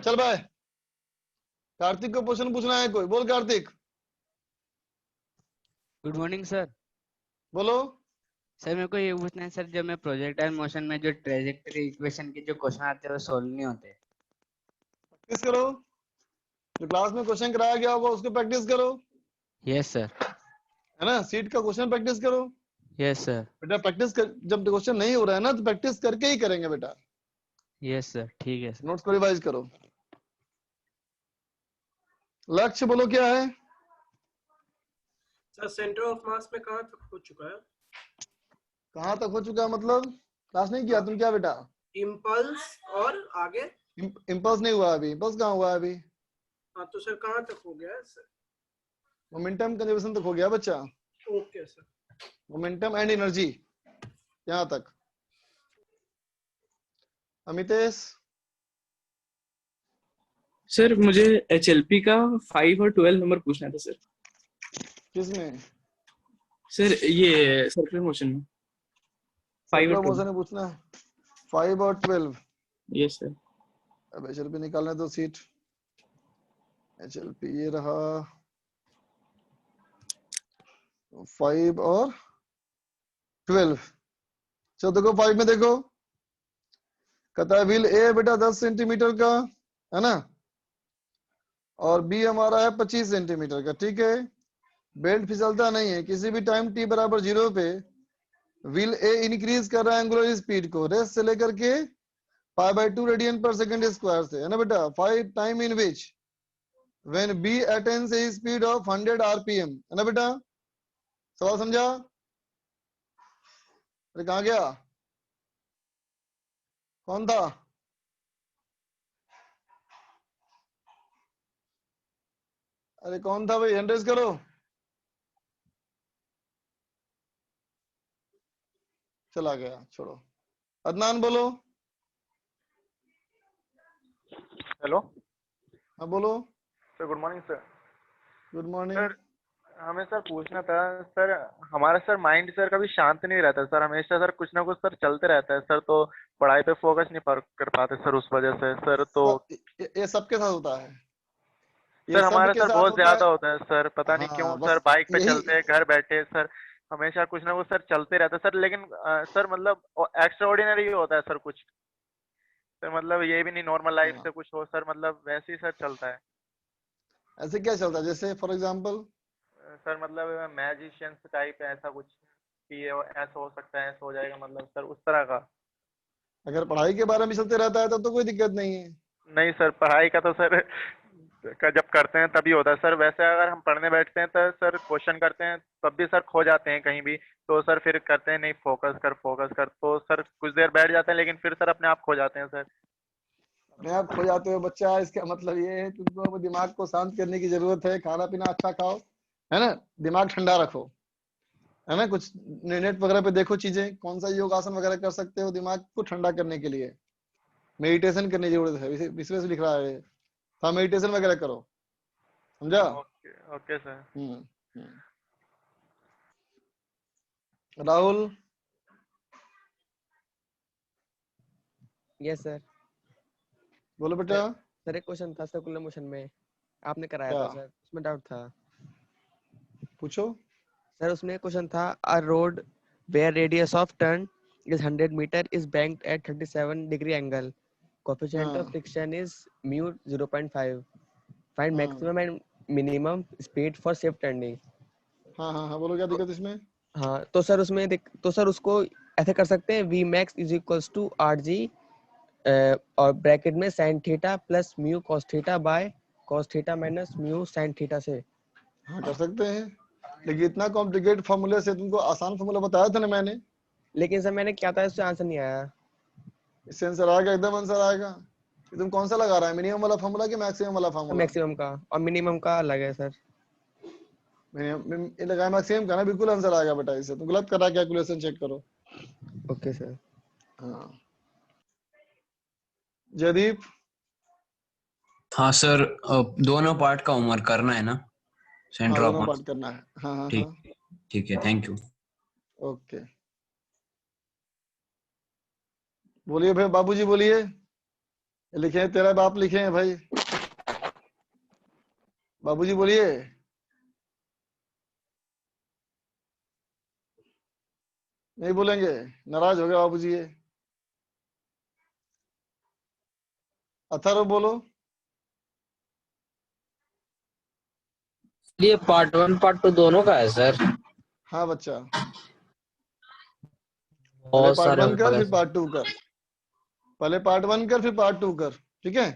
चल भाई, कार्तिक को क्वेश्चन पूछना है कोई? बोल कार्तिक। Good morning sir. बोलो। सर मेरे को ये पूछना है सर, जब मैं प्रोजेक्टाइल मोशन में जो ट्रेजेक्टरी इक्वेशन के जो क्वेश्चन आते हैं वो सोल्व नहीं होते। प्रैक्टिस करो, जो क्लास में क्वेश्चन कराया गया होगा उसको प्रैक्टिस करो, यस सर। है ना? सीट का क्वेश्चन प्रैक्टिस करो यस सर। बेटा। प्रैक्टिस कर, जब क्वेश्चन नहीं हो रहा है ना तो प्रैक्टिस करके ही करेंगे बेटा। यस सर, ठीक है सर। नोट्स को रिवाइज करो। लक्ष्य बोलो क्या है? सर सेंटर ऑफ मास में कहाँ तक हो चुका है? कहाँ तक हो चुका है मतलब? क्लास नहीं किया तुम क्या बेटा? इम्पल्स और आगे? इम्पल्स नहीं हुआ अभी। इम्पल्स कहाँ हुआ है अभी? हाँ तो सर कहाँ तक हो गया है सर? मोमेंटम कंजर्वेशन तक हो गया बच्चा। Okay sir. Momentum and energy यहाँ तक। अमितेश। सर मुझे HLP का 5 और 12 नंबर पूछना था सर। किसमें? सर ये सर्कुलर मोशन में 5 और 12। मोशन में पूछना है 5 और 12। Yes sir. अब HLP निकालने दो सीट। HLP ये रहा 5 और 12। चलो देखो 5 में देखो, कहता है व्हील ए बेटा 10 सेंटीमीटर का, है ना, और बी हमारा है 25 सेंटीमीटर का। ठीक है, बेल्ट फिसलता नहीं है। किसी भी टाइम t बराबर 0 पे व्हील ए इंक्रीज कर रहा है एंगुलर स्पीड को रेस्ट से लेकर के π/2 रेडियन पर सेकंड स्क्वायर से, है ना बेटा। 5 time in which when b attains A speed of 100 rpm, है ना बेटा। सवाल समझा? अरे कहाँ गया? कौन था? अरे कौन था भाई? हैंड रेज करो। चला गया, छोड़ो। अदनान बोलो। हेलो। हाँ बोलो। Sir good morning sir. Good morning. Sir हमें सर पूछना था सर, हमारा सर माइंड सर कभी शांत नहीं रहता सर, हमेशा सर कुछ ना कुछ सर चलते रहता है सर, तो पढ़ाई पे फोकस नहीं कर पाते सर उस वजह से सर। तो ये सबके साथ होता है, ये सर हमारा सबके सर साथ बहुत होता ज्यादा है। होता है सर, पता नहीं क्यों हाँ सर। बस बाइक पे यही। चलते हैं, घर बैठे सर, हमेशा कुछ ना कुछ सर चलते रहता है सर। लेकिन सर मतलब एक्स्ट्रा ऑर्डिनरी होता है सर कुछ, सर मतलब ये भी नहीं नॉर्मल लाइफ हाँ, से कुछ हो सर, मतलब वैसे ही सर चलता है। ऐसे क्या चलता है? जैसे फॉर एग्जांपल सर मतलब मैजिशियंस टाइप ऐसा कुछ कि ये ऐसा हो सकता है, ऐसा हो जाएगा, मतलब सर उस तरह का। अगर पढ़ाई के बारे में चलते रहता है तब तो कोई दिक्कत नहीं है। नहीं सर, पढ़ाई का तो सर जब करते हैं तभी होता है सर। वैसे अगर हम पढ़ने बैठते हैं तो सर क्वेश्चन करते हैं तब भी सर खो जाते हैं कहीं भी, तो सर फिर करते हैं नहीं फोकस कर फोकस कर, तो सर कुछ देर बैठ जाते हैं लेकिन फिर सर अपने आप खो जाते हैं सर। अपने आप खो जाते हो बच्चा, इसका मतलब ये है तुमको दिमाग को शांत करने की जरूरत है। खाना पीना अच्छा खाओ, है ना, दिमाग ठंडा रखो, है ना। कुछ नेट वगैरह पे देखो चीजें, कौन सा योग आसन वगैरह कर सकते हो दिमाग को ठंडा करने के लिए। मेडिटेशन करने की जरूरत है, विश्वेश लिख रहा है। हाँ मेडिटेशन वगैरह करो, समझा? Okay okay sir. Rahul. Yes sir. बोलो बेटा। सर एक क्वेश्चन था सर्कुलर मोशन में, आपने कराया क्या? था सर, उसमें डाउट था। पूछो। सर उसमें क्वेश्चन था, a road where radius of turn is 100 meter is banked at 37-degree angle. Coefficient of हाँ friction is mu 0.5. Find हाँ maximum and minimum speed for safe turning. हाँ हाँ हाँ बोलो, क्या दिक्कत इसमें? हाँ तो सर उसमें तो सर उसको ऐसे कर सकते हैं, v max is equals to rg और ब्रैकेट में sin theta plus mu cos theta by cos theta minus mu sin theta से। हाँ कर सकते हैं, लेकिन इतना कॉम्प्लिकेटेड फॉर्मूले से तुमको आसान फॉर्मूला बताया था ना मैंने। लेकिन सर मैंने क्या था, इससे आंसर नहीं आया। इससे आंसर आएगा, एकदम आंसर आएगा। ये तुम कौन सा लगा रहा है, मिनिमम वाला फॉर्मूला कि मैक्सिमम वाला फॉर्मूला? मैक्सिमम का, और मिनिमम का अलग है सर। ये लगाया मैक्सिमम का ना, बिल्कुल आंसर आएगा बेटा। इससे तुम गलत कर रहा है, कैलकुलेशन चेक करो। Okay sir. हाँ जयदीप। हाँ सर, दोनों पार्ट का होमवर्क करना है ना, हाँ सेंटर ऑफ दोनों मास। पार्ट करना है। हाँ हाँ ठीक। हाँ ठीक है, थैंक यू। ओके, बोलिए भाई, बाबूजी बोलिए। लिखे हैं, तेरा बाप लिखे हैं भाई, बाबूजी बोलिए। नहीं बोलेंगे, नाराज हो गया बाबूजी ये। अथर्व बोलो। ये पार्ट 1 पार्ट 2 दोनों का है सर। हाँ बच्चा, पहले बहुत पार्ट सारे 1 होने कर, लगे फिर सर। पार्ट 2 कर। पहले पार्ट 1 कर, फिर पार्ट 2 कर, ठीक है।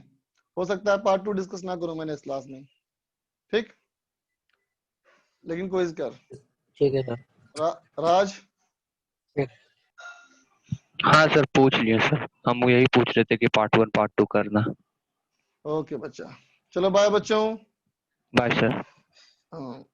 हो सकता है पार्ट 2 डिस्कस ना करूं मैंने इस क्लास में, ठीक, लेकिन कोई कर। ठीक है सर। राज। हाँ सर, पूछ लिया सर, हम यही पूछ रहे थे कि पार्ट 1 पार्ट 2 करना। ओके बच्चा, चलो बाय बच्चों। Bye sir. हाँ।